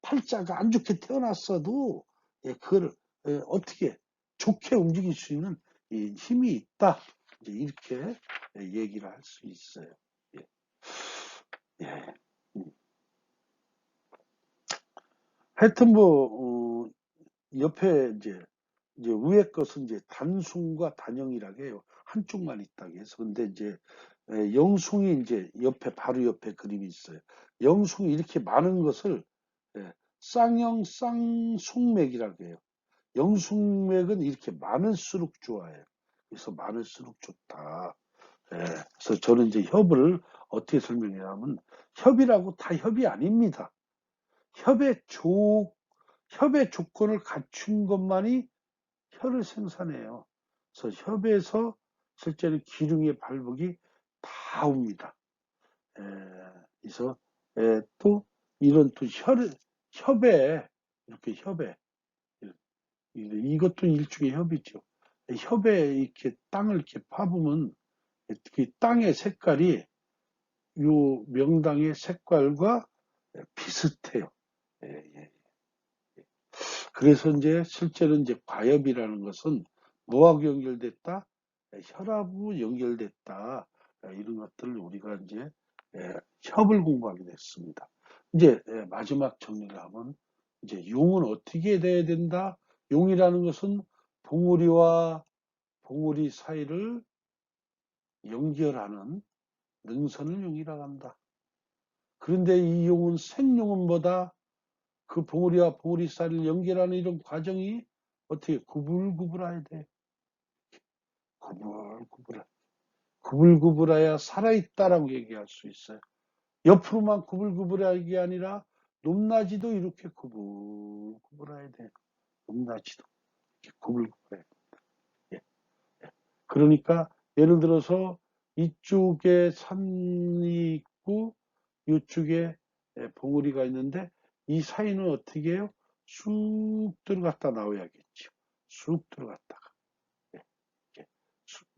팔자가 안 좋게 태어났어도 그거를 어떻게 좋게 움직일 수 있는 힘이 있다. 이제 이렇게 얘기를 할 수 있어요. 예. 예. 하여튼 옆에 이제 이제 위에 것은 이제 단숭과 단영이라고 해요. 한쪽만 있다고 해서. 근데 이제 영숭이 이제 옆에 바로 옆에 그림이 있어요. 영숭이 이렇게 많은 것을 쌍영 쌍숭맥이라고 해요. 영숭맥은 이렇게 많을수록 좋아해요. 그래서 많을수록 좋다. 그래서 저는 이제 협을 어떻게 설명하냐면 협이라고 다 협이 아닙니다. 협의 협의 조건을 갖춘 것만이 혀를 생산해요. 그래서 협에서 실제로 기둥의 발목이 다 옵니다. 그래서 또 이런 또 협에 이렇게 협에 이것도 일종의 협이죠. 협에 이렇게 땅을 이렇게 파보면 그 땅의 색깔이 요 명당의 색깔과 비슷해요. 예, 예. 그래서 이제 실제로 이제 과엽이라는 것은 뭐하고 연결됐다? 혈하고 연결됐다. 이런 것들을 우리가 이제 협을 공부하게 됐습니다. 이제 마지막 정리를 하면 이제 용은 어떻게 돼야 된다? 용이라는 것은 봉우리와 봉우리 사이를 연결하는 능선을 용이라고 한다. 그런데 이 용은 생용은보다 그 봉우리와 봉우리 사이를 연결하는 이런 과정이 어떻게 구불구불해야 돼. 구불구불해. 구불구불해야 살아있다라고 얘기할 수 있어요. 옆으로만 구불구불하게 아니라 높낮이도 이렇게 구불구불해야 돼. 높낮이도 이렇게 구불구불해. 예, 예. 그러니까 예를 들어서 이쪽에 산이 있고 이쪽에 봉우리가 있는데 이 사이는 어떻게 해요? 쑥 들어갔다 나와야겠죠. 쑥 들어갔다가. 예,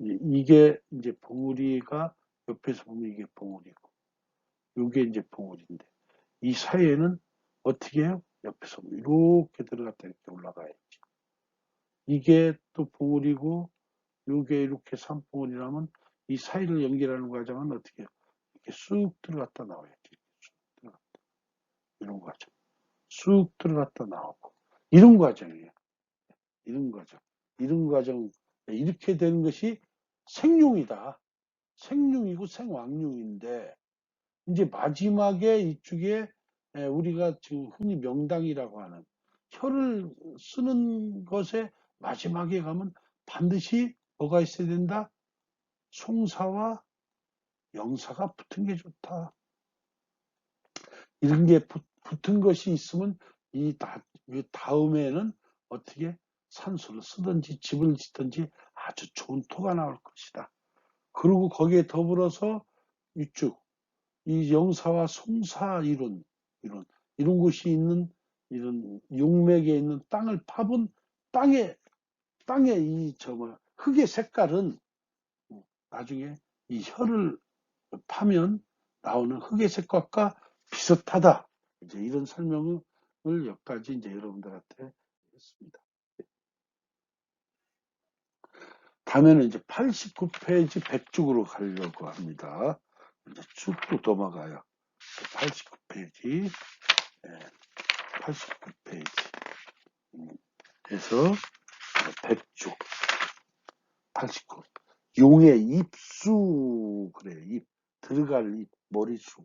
이게 이제 봉우리가 옆에서 보면 이게 봉우리고 이게 이제 봉우리인데 이 사이에는 어떻게 해요? 옆에서 보면 이렇게 들어갔다 이렇게 올라가야지. 이게 또 봉우리고 이게 이렇게 산봉우리라면 이 사이를 연결하는 과정은 어떻게 해요? 이렇게 쑥 들어갔다 나와야지. 쑥 들어갔다. 이런 과정. 쑥 들어갔다 나오고 이런 과정이에요. 이런 과정. 이런 과정. 이렇게 되는 것이 생룡이다. 생룡이고 생왕룡인데 이제 마지막에 이쪽에 우리가 지금 흔히 명당이라고 하는 혀를 쓰는 것에 마지막에 가면 반드시 뭐가 있어야 된다? 송사와 영사가 붙은 게 좋다. 이런 게 붙은 것이 있으면 이 다음에는 어떻게 산수를 쓰든지 집을 짓든지 아주 좋은 토가 나올 것이다. 그리고 거기에 더불어서 이쪽 이 영사와 송사 이런 곳이 있는 이런 용맥에 있는 땅을 파본 땅의 흙의 색깔은 나중에 이 혀를 파면 나오는 흙의 색깔과 비슷하다. 이제 이런 설명을 여기까지 이제 여러분들한테 했습니다. 다음에는 이제 89페이지 100쪽으로 가려고 합니다. 이제 쭉 또 넘어가요. 89페이지, 89페이지. 그래서 100쪽, 89. 용의 입수, 그래요. 들어갈 머리수.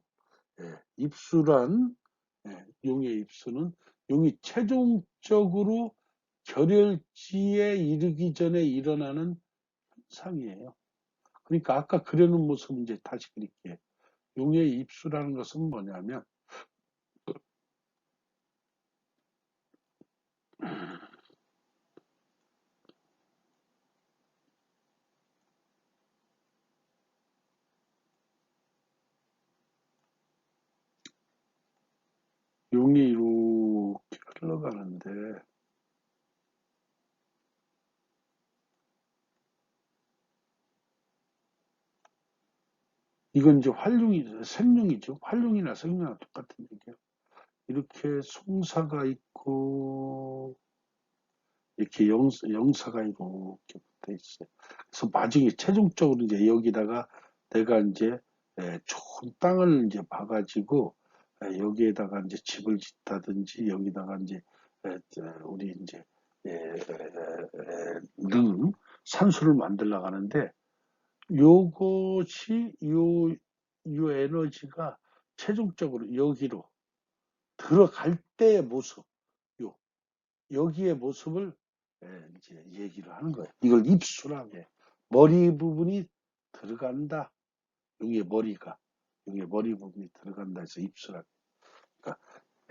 입수란, 용의 입수는 용이 최종적으로 결혈지에 이르기 전에 일어나는 현상이에요. 그러니까 아까 그려놓은 모습 이제 다시 그릴게요. 용의 입수라는 것은 뭐냐면, 용이 이렇게 흘러가는데, 이건 이제 생룡이죠. 활룡이나 생룡이나 똑같은 얘기예요. 이렇게 송사가 있고, 이렇게 영사가 이렇게 붙어 있어요. 그래서 나중에 최종적으로 이제 여기다가 내가 이제 좋은 땅을 이제 봐가지고 여기에다가 이제 집을 짓다든지 여기다가 이제 우리 이제 능 산소를 만들려고 하는데 요것이 요 에너지가 최종적으로 여기로 들어갈 때의 모습, 여기의 모습을 이제 얘기를 하는 거예요. 이걸 입수라고 해요. 머리 부분이 들어간다. 여기에 머리 부분이 들어간다 해서 입수라고. 그러니까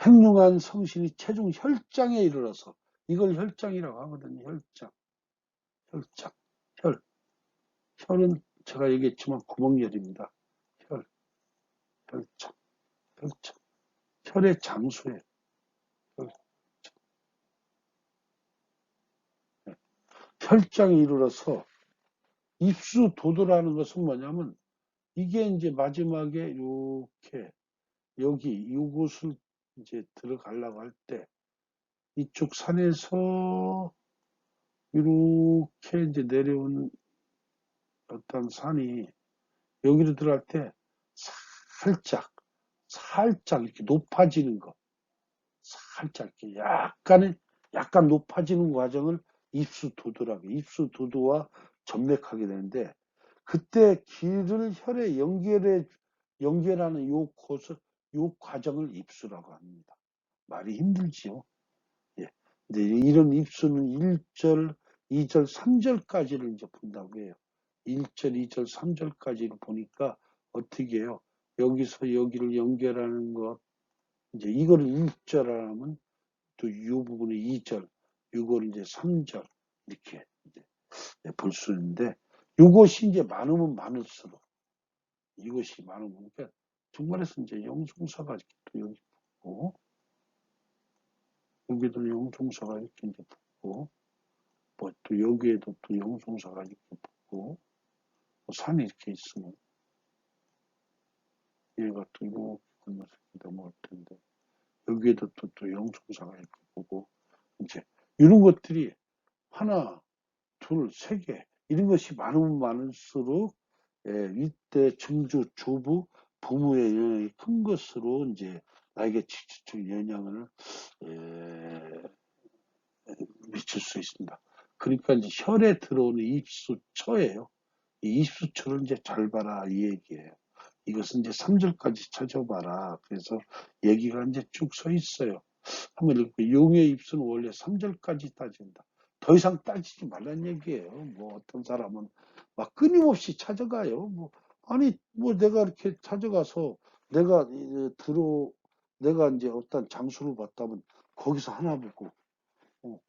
행룡한 성신이 최종 혈장에 이르러서 이걸 혈장이라고 하거든요. 혈장, 혈. 혈은 제가 얘기했지만 구멍열입니다. 혈장, 혈장. 혈의 장소예요. 혈장에 이르러서 입수도도라는 것은 뭐냐면 이게 이제 마지막에 이렇게 여기 이곳을 이제 들어가려고 할 때 이쪽 산에서 이렇게 이제 내려온 어떤 산이 여기로 들어갈 때 살짝 이렇게 높아지는 거, 살짝 이렇게 약간 높아지는 과정을 입수도도라고 해요. 입수도도와 점맥하게 되는데 그때 길을 혈에 연결하는 요 과정을 입수라고 합니다. 말이 힘들지요. 예. 근데 이런 입수는 1절, 2절, 3절까지를 이제 본다고 해요. 1절, 2절, 3절까지를 보니까 어떻게 해요? 여기서 여기를 연결하는 것, 이제 이거를 1절 하면 또 이 부분이 2절, 이걸 이제 3절, 이렇게 이제 볼 수 있는데, 이것이 이제 많으면 많을수록, 이것이 많으면, 그러니까 중간에서 이제 영종사가 이렇게 또 여기 붙고, 여기도 영종사가 이렇게 이제 붙고, 뭐 또 여기에도 또 영종사가 이렇게 붙고, 뭐 산이 이렇게 있으면, 얘가 또 이렇게 건너서 넘어갈 텐데, 여기에도 또 영종사가 이렇게 보고, 이제 이런 것들이 하나, 둘, 세 개, 이런 것이 많으면 많을수록, 이때 증주, 조부, 부모의 영향이 큰 것으로 이제 나에게 직접적 영향을 미칠 수 있습니다. 그러니까 이제 혈에 들어오는 입수처예요. 이 입수처를 이제 잘 봐라 이 얘기예요. 이것은 이제 3절까지 찾아봐라. 그래서 얘기가 이제 쭉 서 있어요. 한번 읽고 용의 입수는 원래 3절까지 따진다. 더 이상 따지지 말란 얘기예요. 뭐 어떤 사람은 막 끊임없이 찾아가요. 뭐 아니 뭐 내가 이렇게 찾아가서 내가 내가 이제 어떤 장소를 봤다면 거기서 하나 보고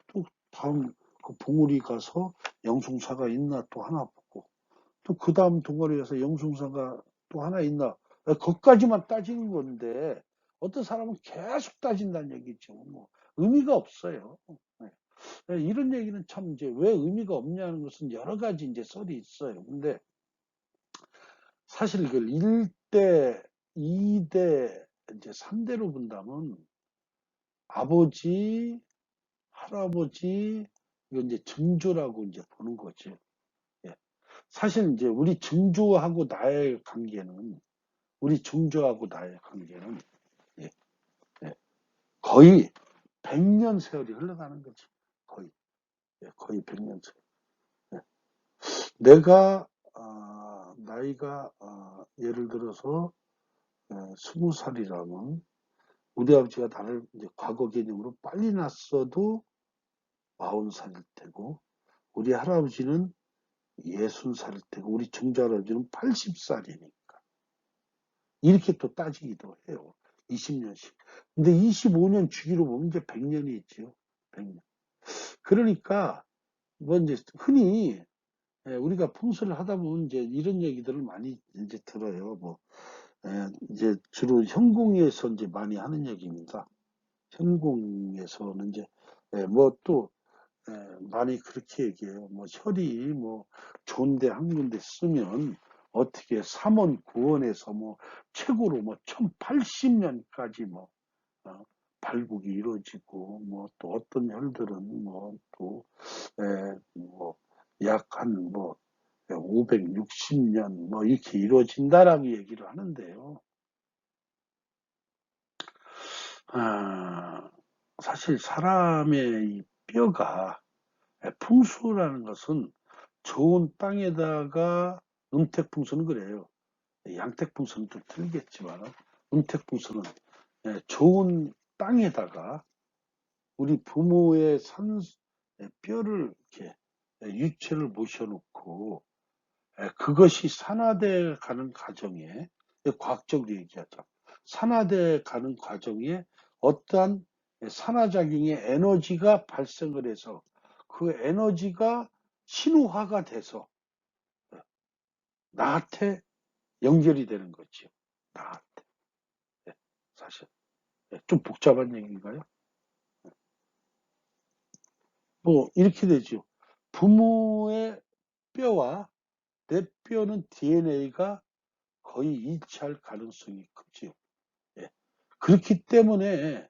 또 다음 그 봉우리 가서 영송사가 있나 또 하나 보고 또 그 다음 동아리 가서 영송사가 또 하나 있나 거기까지만 따지는 건데 어떤 사람은 계속 따진다는 얘기죠. 뭐 의미가 없어요. 이런 얘기는 참 이제 왜 의미가 없냐는 것은 여러 가지 이제 썰이 있어요. 근데 사실 그 1대, 2대, 이제 3대로 본다면 아버지, 할아버지, 이거 이제 증조라고 이제 보는 거죠. 예. 사실 이제 우리 증조하고 나의 관계는 예, 예, 거의 100년 세월이 흘러가는 거지. 거의 100년 세월. 예. 내가 나이가 예를 들어서 20살이라면 우리 아버지가 나를 이제 과거 개념으로 빨리 낳았어도 40살일 테고 우리 할아버지는 60살일 테고 우리 증조할아버지는 80살이니까 이렇게 또 따지기도 해요. 20년씩. 근데 25년 주기로 보면 이제 100년이 있죠. 100년. 그러니까 뭐 이제 흔히 우리가 풍수를 하다 보면 이제 이런 얘기들을 많이 이제 들어요. 뭐 이제 주로 현궁에서 이제 많이 하는 얘기입니다. 현궁에서는 이제 뭐 또 많이 그렇게 얘기해요. 뭐 혈이 뭐 좋은데 한 군데 쓰면 어떻게 3원, 9원에서 뭐 최고로 뭐 1080년까지 뭐 발국이 이루어지고 뭐 또 어떤 혈들은 뭐 또 뭐 약 한 뭐 560년 뭐 이렇게 이루어진다라고 얘기를 하는데요. 사실 사람의 이 뼈가 풍수라는 것은 좋은 땅에다가 음택풍수는 그래요. 양택풍수는 좀 틀리겠지만 음택풍수는 좋은 땅에다가 우리 부모의 뼈를 이렇게 유체를 모셔놓고 그것이 산화돼 가는 과정에 과학적으로 얘기하자. 산화돼 가는 과정에 어떠한 산화작용의 에너지가 발생을 해서 그 에너지가 신호화가 돼서 나한테 연결이 되는 거지요. 나한테. 사실 좀 복잡한 얘기인가요? 뭐 이렇게 되죠. 부모의 뼈와 내 뼈는 DNA가 거의 일치할 가능성이 크지요. 예. 그렇기 때문에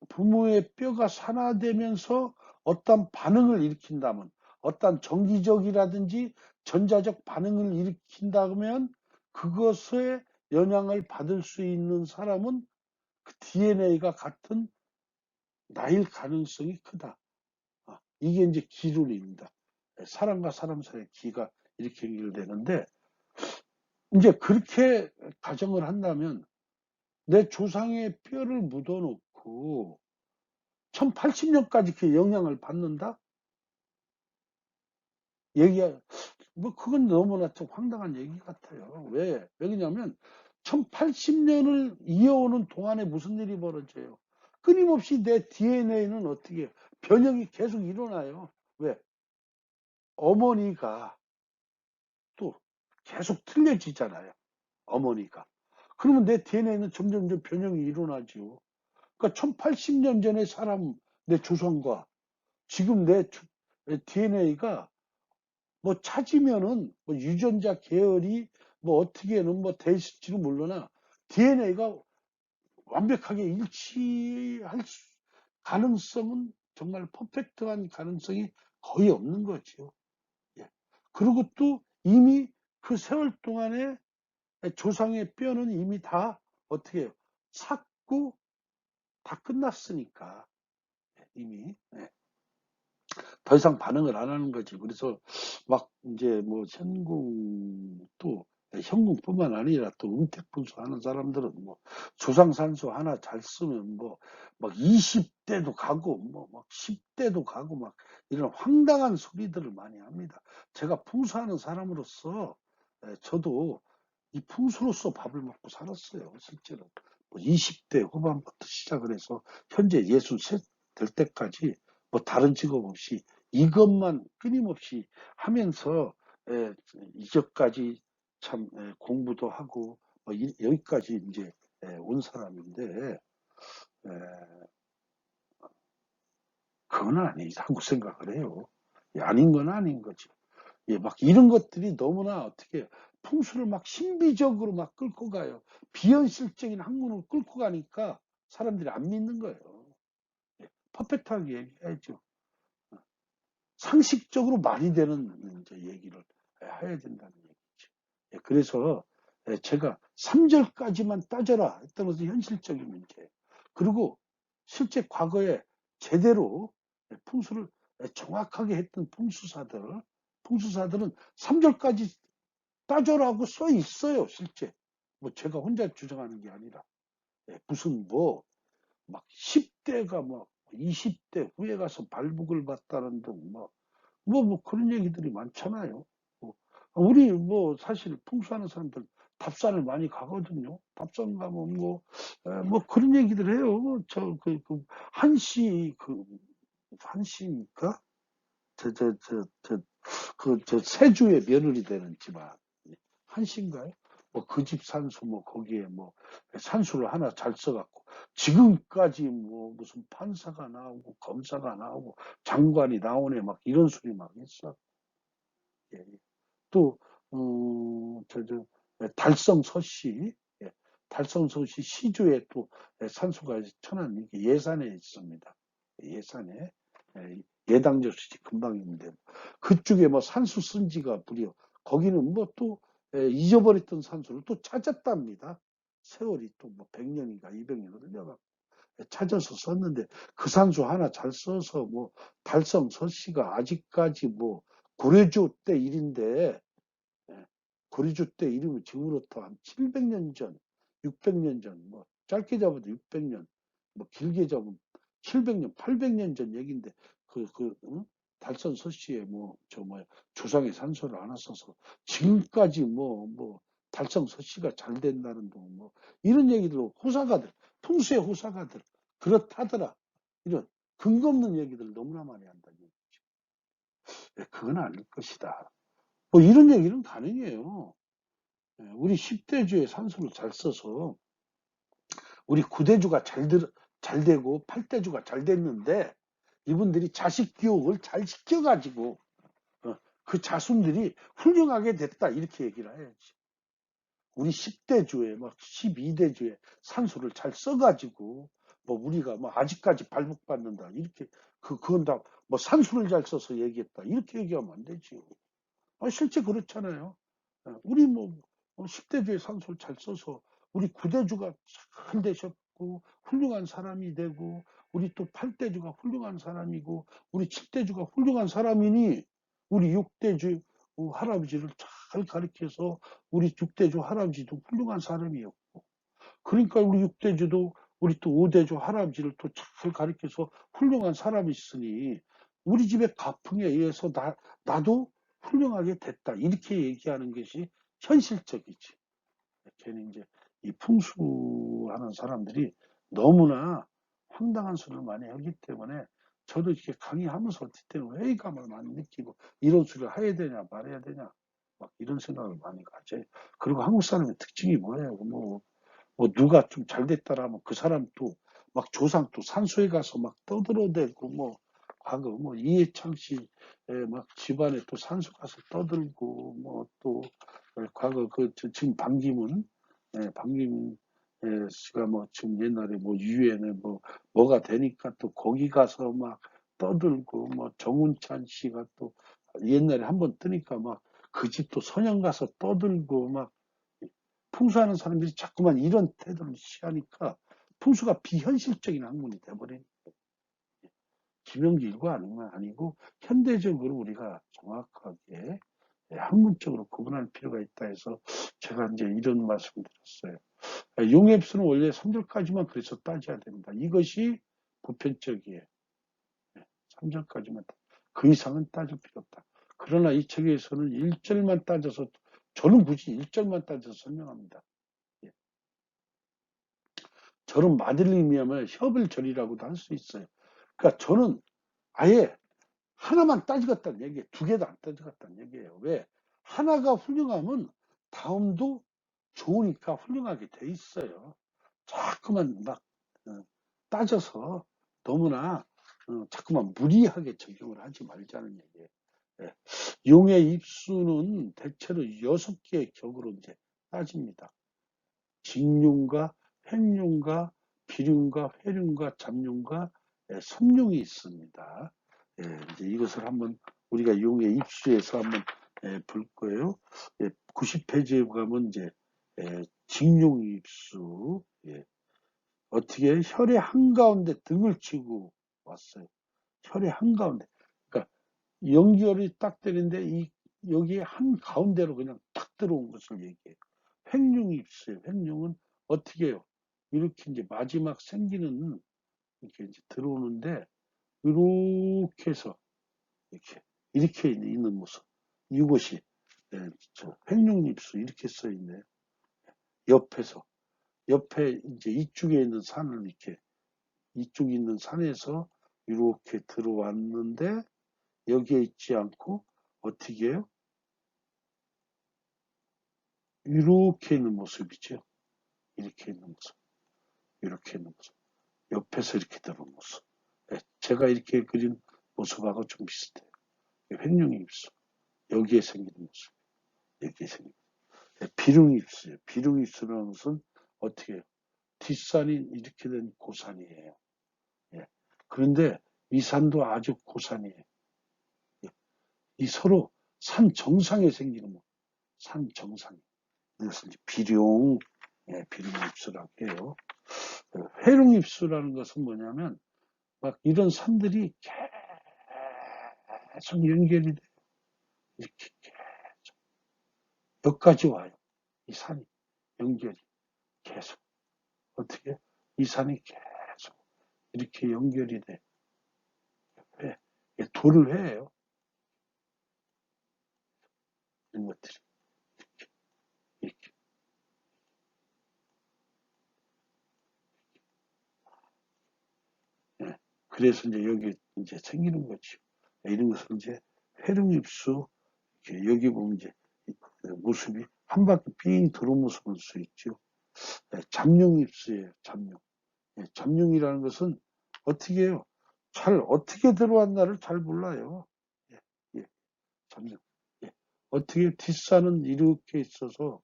부모의 뼈가 산화되면서 어떤 반응을 일으킨다면 어떤 정기적이라든지 전자적 반응을 일으킨다면 그것에 영향을 받을 수 있는 사람은 그 DNA가 같은 나일 가능성이 크다. 이게 이제 기론입니다. 사람과 사람 사이의 기가 이렇게 연결되는데 이제 그렇게 가정을 한다면 내 조상의 뼈를 묻어놓고 1080년까지 그 영향을 받는다? 얘기, 뭐, 그건 너무나 좀 황당한 얘기 같아요. 왜? 왜냐면, 1080년을 이어오는 동안에 무슨 일이 벌어져요? 끊임없이 내 DNA는 어떻게, 해요? 변형이 계속 일어나요. 왜? 어머니가 또 계속 틀려지잖아요. 어머니가. 그러면 내 DNA는 점점 변형이 일어나죠. 그러니까 1080년 전의 사람, 내 조상과 지금 내 DNA가 뭐 찾으면은 뭐 유전자 계열이 뭐 어떻게는 뭐 돼 있을지는 몰라나 DNA가 완벽하게 일치할 가능성은 정말 퍼펙트한 가능성이 거의 없는 거죠. 예. 그리고 또 이미 그 세월 동안에 조상의 뼈는 이미 다 어떻게 해요? 삭고 다 끝났으니까 이미. 예. 더 이상 반응을 안 하는 거지. 그래서 막 이제 뭐 현궁도 현궁뿐만 아니라 또 은택분수 하는 사람들은 뭐 조상산수 하나 잘 쓰면 뭐 막 20대도 가고 뭐 막 10대도 가고 막 이런 황당한 소리들을 많이 합니다. 제가 풍수하는 사람으로서 저도 이 풍수로서 밥을 먹고 살았어요. 실제로 뭐 20대 후반부터 시작을 해서 현재 63 될 때까지 뭐 다른 직업 없이 이것만 끊임없이 하면서 이제까지 참 공부도 하고 뭐 여기까지 이제 온 사람인데 그건 아니라고 생각을 해요. 아닌 건 아닌 거죠. 예, 막 이런 것들이 너무나 어떻게 풍수를 막 신비적으로 막 끌고 가요. 비현실적인 학문을 끌고 가니까 사람들이 안 믿는 거예요. 예, 퍼펙트하게 얘기해야죠. 상식적으로 말이 되는 이제 얘기를 해야 된다는 얘기죠. 예, 그래서 제가 3절까지만 따져라 했던 것은 현실적인 문제예요. 그리고 실제 과거에 제대로 풍수를 정확하게 했던 풍수사들은 3절까지 따져라고 써 있어요, 실제. 뭐 제가 혼자 주장하는 게 아니라. 무슨 뭐, 막 10대가 뭐 20대 후에 가서 발북을 받다는 등 뭐 그런 얘기들이 많잖아요. 뭐, 우리 뭐 사실 풍수하는 사람들 답산을 많이 가거든요. 답산 가면 뭐 그런 얘기들 해요. 한시, 한시입니까? 세주의 며느리 되는 집안. 한시인가요? 뭐 그 집 산수 뭐 거기에 뭐 산수를 하나 잘 써갖고 지금까지 뭐 무슨 판사가 나오고 검사가 나오고 장관이 나오네 막 이런 소리 막 했어. 예. 또, 달성서씨, 예. 달성서씨 시주에 또 산수가 천안 예산에 있습니다. 예산에. 예당저 수지 금방 있는데, 그쪽에 뭐 산수 쓴 지가 무려, 거기는 뭐 또 잊어버렸던 산수를 또 찾았답니다. 세월이 또 뭐 100년인가 200년을 흘려가 찾아서 썼는데 그 산수 하나 잘 써서 뭐 달성 서씨가 아직까지 뭐 고려조 때 일인데 고려조 때 일이면 지금으로부터 한 700년 전, 600년 전, 뭐 짧게 잡아도 600년, 뭐 길게 잡으면 700년, 800년 전 얘기인데 응? 달성 서씨에 뭐 저 뭐야 조상의 산소를 안 써서 지금까지 뭐 달성 서씨가 잘 된다는 뭐 이런 얘기들 호사가들 풍수의 호사가들 그렇다더라 이런 근거 없는 얘기들 너무나 많이 한다는 얘기죠. 그건 아닐 것이다. 뭐 이런 얘기는 가능해요. 우리 10대주의 산수를 잘 써서 우리 9대주가 잘 되고 8대주가 잘 됐는데 이분들이 자식 교육을 잘 시켜가지고 그 자손들이 훌륭하게 됐다 이렇게 얘기를 해야지. 우리 10대주에 막 12대주에 산수를 잘 써가지고 뭐 우리가 뭐 아직까지 발복받는다 이렇게 그건 다 뭐 산수를 잘 써서 얘기했다 이렇게 얘기하면 안 되지요. 실제 그렇잖아요. 우리 뭐 10대주의 산소를 잘 써서 우리 9대주가 잘 되셨고 훌륭한 사람이 되고 우리 또 8대주가 훌륭한 사람이고 우리 7대주가 훌륭한 사람이니 우리 6대주 할아버지를 잘 가르쳐서 우리 6대주 할아버지도 훌륭한 사람이었고 그러니까 우리 6대주도 우리 또 5대주 할아버지를 또 잘 가르쳐서 훌륭한 사람이 있으니 우리 집의 가풍에 의해서 나도 훌륭하게 됐다. 이렇게 얘기하는 것이 현실적이지. 걔는 이제 이 풍수하는 사람들이 너무나 황당한 소리를 많이 하기 때문에 저도 이렇게 강의하면서 어떨 때는 회의감을 많이 느끼고 이런 소리를 해야 되냐 말해야 되냐 막 이런 생각을 많이 가져요. 그리고 한국 사람의 특징이 뭐예요? 뭐 누가 좀 잘 됐다라면 그 사람 또 막 조상 또 산소에 가서 막 떠들어대고 뭐 과거 뭐 이해창 씨의 막 집안에 또 산소 가서 떠들고 뭐 또 과거 지금 반기문 반기문 씨가 뭐 지금 옛날에 뭐 유엔에 뭐가 되니까 또 거기 가서 막 떠들고 뭐 정운찬 씨가 또 옛날에 한번 뜨니까 막 그 집도 선영 가서 떠들고 막 풍수하는 사람들이 자꾸만 이런 태도를 취하니까 풍수가 비현실적인 학문이 돼버린 김영기 일과 아니고 현대적으로 우리가 정확하게 학문적으로 구분할 필요가 있다 해서 제가 이제 이런 말씀을 드렸어요. 용앱수는 원래 3절까지만 그래서 따져야 된다. 이것이 보편적이에요. 3절까지만 그 이상은 따질 필요 없다. 그러나 이 책에서는 1절만 따져서 저는 굳이 1절만 따져서 설명합니다. 저는 마들림이야말로 협일절이라고도 할 수 있어요. 그러니까 저는 아예 하나만 따지겠다는 얘기예요. 두 개도 안 따지겠다는 얘기예요. 왜? 하나가 훌륭하면 다음도 좋으니까 훌륭하게 돼 있어요. 자꾸만 막 따져서 너무나 자꾸만 무리하게 적용을 하지 말자는 얘기예요. 예. 용의 입수는 대체로 6개의 격으로 이제 따집니다. 직융과 횡융과 비륜과 회륜과 잡륜과 섬융이 있습니다. 이제 이것을 한번 우리가 용의 입수에서 한번 볼 거예요. 90페이지에 가면 이제 직융 입수 어떻게 혈의 한가운데 등을 치고 왔어요. 혈의 한가운데. 그러니까 연결이 딱 되는데 여기에 한가운데로 그냥 탁 들어온 것을 얘기해요. 횡령이 있어요. 횡령은 어떻게 해요? 이렇게 이제 마지막 생기는 이렇게 이제 들어오는데 이렇게 해서 이렇게 있는 모습. 이것이 횡령입수 이렇게 써 있네요. 옆에서 옆에 이제 이쪽에 있는 산을 이렇게 이쪽에 있는 산에서 이렇게 들어왔는데 여기에 있지 않고 어떻게 해요? 이렇게 있는 모습이죠. 이렇게 있는 모습. 이렇게 있는 모습. 옆에서 이렇게 들어온 모습. 제가 이렇게 그린 모습하고 좀 비슷해요. 횡령이 입수. 여기에 생기는 모습. 여기에 생기는 모습. 비룡이 입수예요. 비룡이 입수라는 것은 어떻게 해요? 뒷산이 이렇게 된 고산이에요. 그런데 이 산도 아주 고산이에요. 이 서로 산 정상에 생기는 모습. 산 정상. 이것을 비룡, 비룡 입수라고 해요. 회룡입수라는 것은 뭐냐면 막 이런 산들이 계속 연결이 돼. 이렇게 계속 여기까지 와요. 이 산이 연결이 계속 어떻게 이 산이 계속 이렇게 연결이 돼. 왜? 돌을 해요. 이런 것들이 이렇게. 예. 그래서 이제 여기 이제 생기는 거죠. 이런 것을 이제 회룡입수, 여기 보면 이제 모습이 한 바퀴 빙 도는 모습을 볼 수 있죠. 잠룡입수예요. 잠룡. 잠룡이라는 것은 어떻게 해요? 잘 어떻게 들어왔나를 잘 몰라요. 예, 예, 잠룡. 예. 어떻게 뒷산은 이렇게 있어서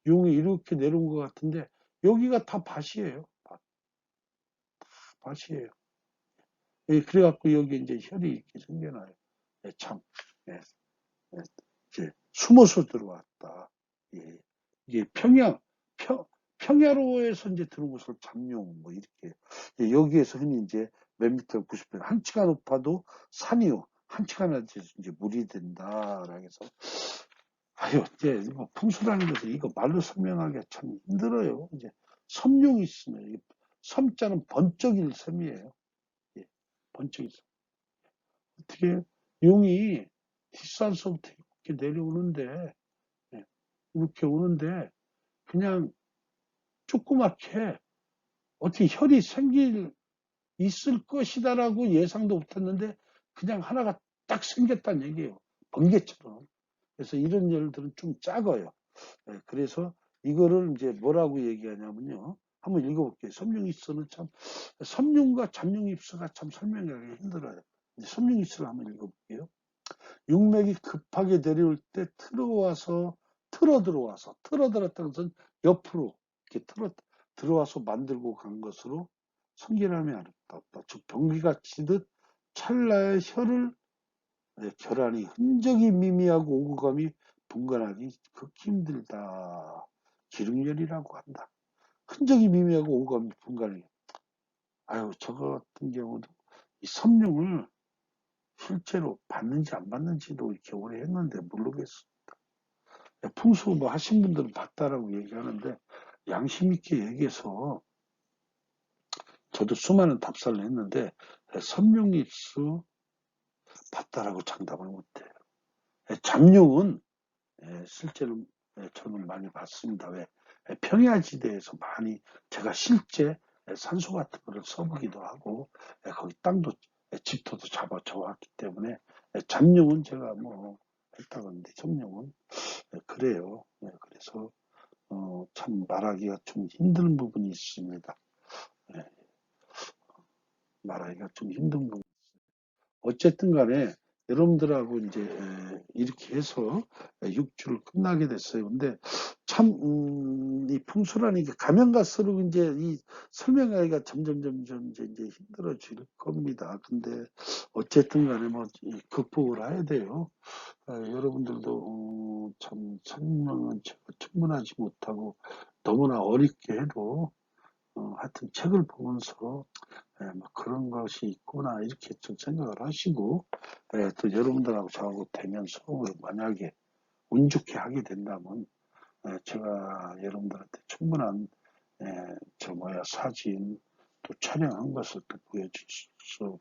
용이 이렇게 내려온 것 같은데 여기가 다 밭이에요. 밭이에요. 예, 그래갖고 여기 이제 혈이 이렇게 생겨나요. 예, 참. 예, 예, 이제 숨어서 들어왔다. 예. 이게 평야로에서 이제 들어온 것을 잠룡, 뭐, 이렇게. 예, 여기에서 흔히 이제 몇 미터 90배, 한 치가 높아도 산이요. 한 치가 낮아서 이제 물이 된다라고 해서. 아유, 이제 이거 풍수라는 것은 이거 말로 설명하기가 참 힘들어요. 이제 섬용이 있으면, 섬자는 번쩍일 섬이에요. 예, 번쩍일 섬. 어떻게 용이 뒷산서부터 이렇게 내려오는데, 예, 이렇게 오는데 그냥 조그맣게 어떻게 혈이 있을 것이다라고 예상도 못했는데 그냥 하나가 딱 생겼다는 얘기예요. 번개처럼. 그래서 이런 열들은 좀 작아요. 예, 그래서 이거를 이제 뭐라고 얘기하냐면요. 한번 읽어볼게요. 섬룡입수는 참, 섬룡과 잠룡입수가 참 설명하기 힘들어요. 섬룡입수를 한번 읽어볼게요. 육맥이 급하게 내려올 때 틀어 들어왔다는 것은 옆으로 이렇게 들어와서 만들고 간 것으로 성결함이 아름답다. 즉 병기가 치듯 찰나의 혀를 결함이 흔적이 미미하고 오고감이 분간하기 극히 힘들다. 기름열이라고 한다. 흔적이 미미하고 오고감이 분간하기. 아유, 저거 같은 경우도 이 섬룡을 실제로 봤는지 안 봤는지도 이렇게 오래 했는데 모르겠어. 풍수 뭐 하신 분들은 봤다라고 얘기하는데 양심 있게 얘기해서 저도 수많은 답사를 했는데 섬룡입수 봤다라고 장담을 못해요. 잠룡은 실제로 저는 많이 봤습니다. 왜? 평야지대에서 많이 제가 실제 산소 같은 거를 써보기도 하고 거기 땅도 집터도 잡아줘왔기 때문에 잠룡은 제가 뭐 했다고 하는데 점룡은 그래요. 그래서 참 말하기가 좀 힘든 부분이 있습니다. 예, 말하기가 좀 힘든 부분. 어쨌든 간에 여러분들하고 이제 이렇게 해서 6주를 끝나게 됐어요. 근데 참, 이 풍수라는 게 가면 갈수록 이제 이 설명하기가 점점 이제 힘들어질 겁니다. 근데 어쨌든 간에 뭐 극복을 해야 돼요. 여러분들도 참 설명은 충분하지 못하고 너무나 어렵게 해도 하여튼 책을 보면서 뭐 그런 것이 있구나 이렇게 좀 생각을 하시고 또 여러분들하고 저하고 되면서 만약에 운 좋게 하게 된다면 제가 여러분들한테 충분한 사진 또 촬영한 것을 또 보여줄 수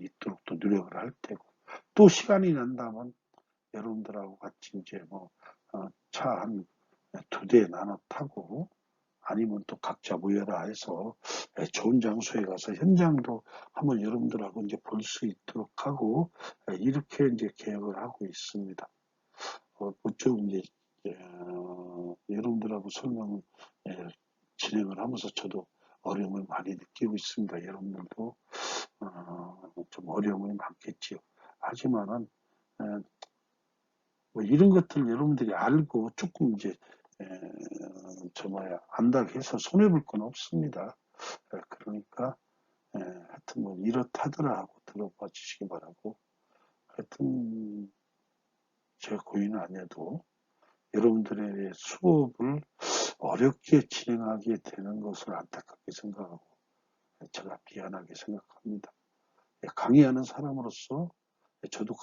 있도록 또 노력을 할 테고 또 시간이 난다면 여러분들하고 같이 이제 뭐 차 한 두 대 나눠 타고 아니면 또 각자 모여라 해서 좋은 장소에 가서 현장도 한번 여러분들하고 이제 볼 수 있도록 하고 이렇게 이제 계획을 하고 있습니다. 그쪽 이제 여러분들하고 설명 진행을 하면서 저도 어려움을 많이 느끼고 있습니다. 여러분들도 좀 어려움이 많겠지요. 하지만은 뭐 이런 것들 여러분들이 알고 조금 이제 안다고 해서 손해볼 건 없습니다. 그러니까 하여튼 뭐 이렇다더라 하고 들어봐 주시기 바라고 하여튼 제 고의는 아니어도 여러분들의 수업을 어렵게 진행하게 되는 것을 안타깝게 생각하고 제가 미안하게 생각합니다. 강의하는 사람으로서 저도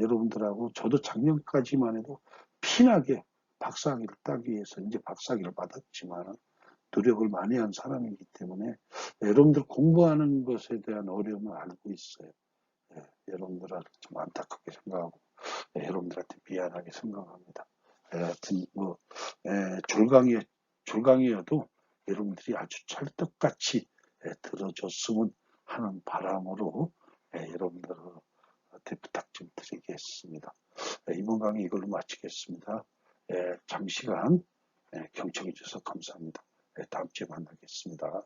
여러분들하고 저도 작년까지만 해도 피나게 박사학위를 따기 위해서 이제 박사학위를 받았지만 노력을 많이 한 사람이기 때문에 여러분들 공부하는 것에 대한 어려움을 알고 있어요. 여러분들한테 좀 안타깝게 생각하고 여러분들한테 미안하게 생각합니다. 하여튼 뭐 졸강이어도 여러분들이 아주 찰떡같이 들어줬으면 하는 바람으로 여러분들한테 부탁 좀 드리겠습니다. 이번 강의 이걸로 마치겠습니다. 장시간 경청해 주셔서 감사합니다. 다음 주에 만나겠습니다.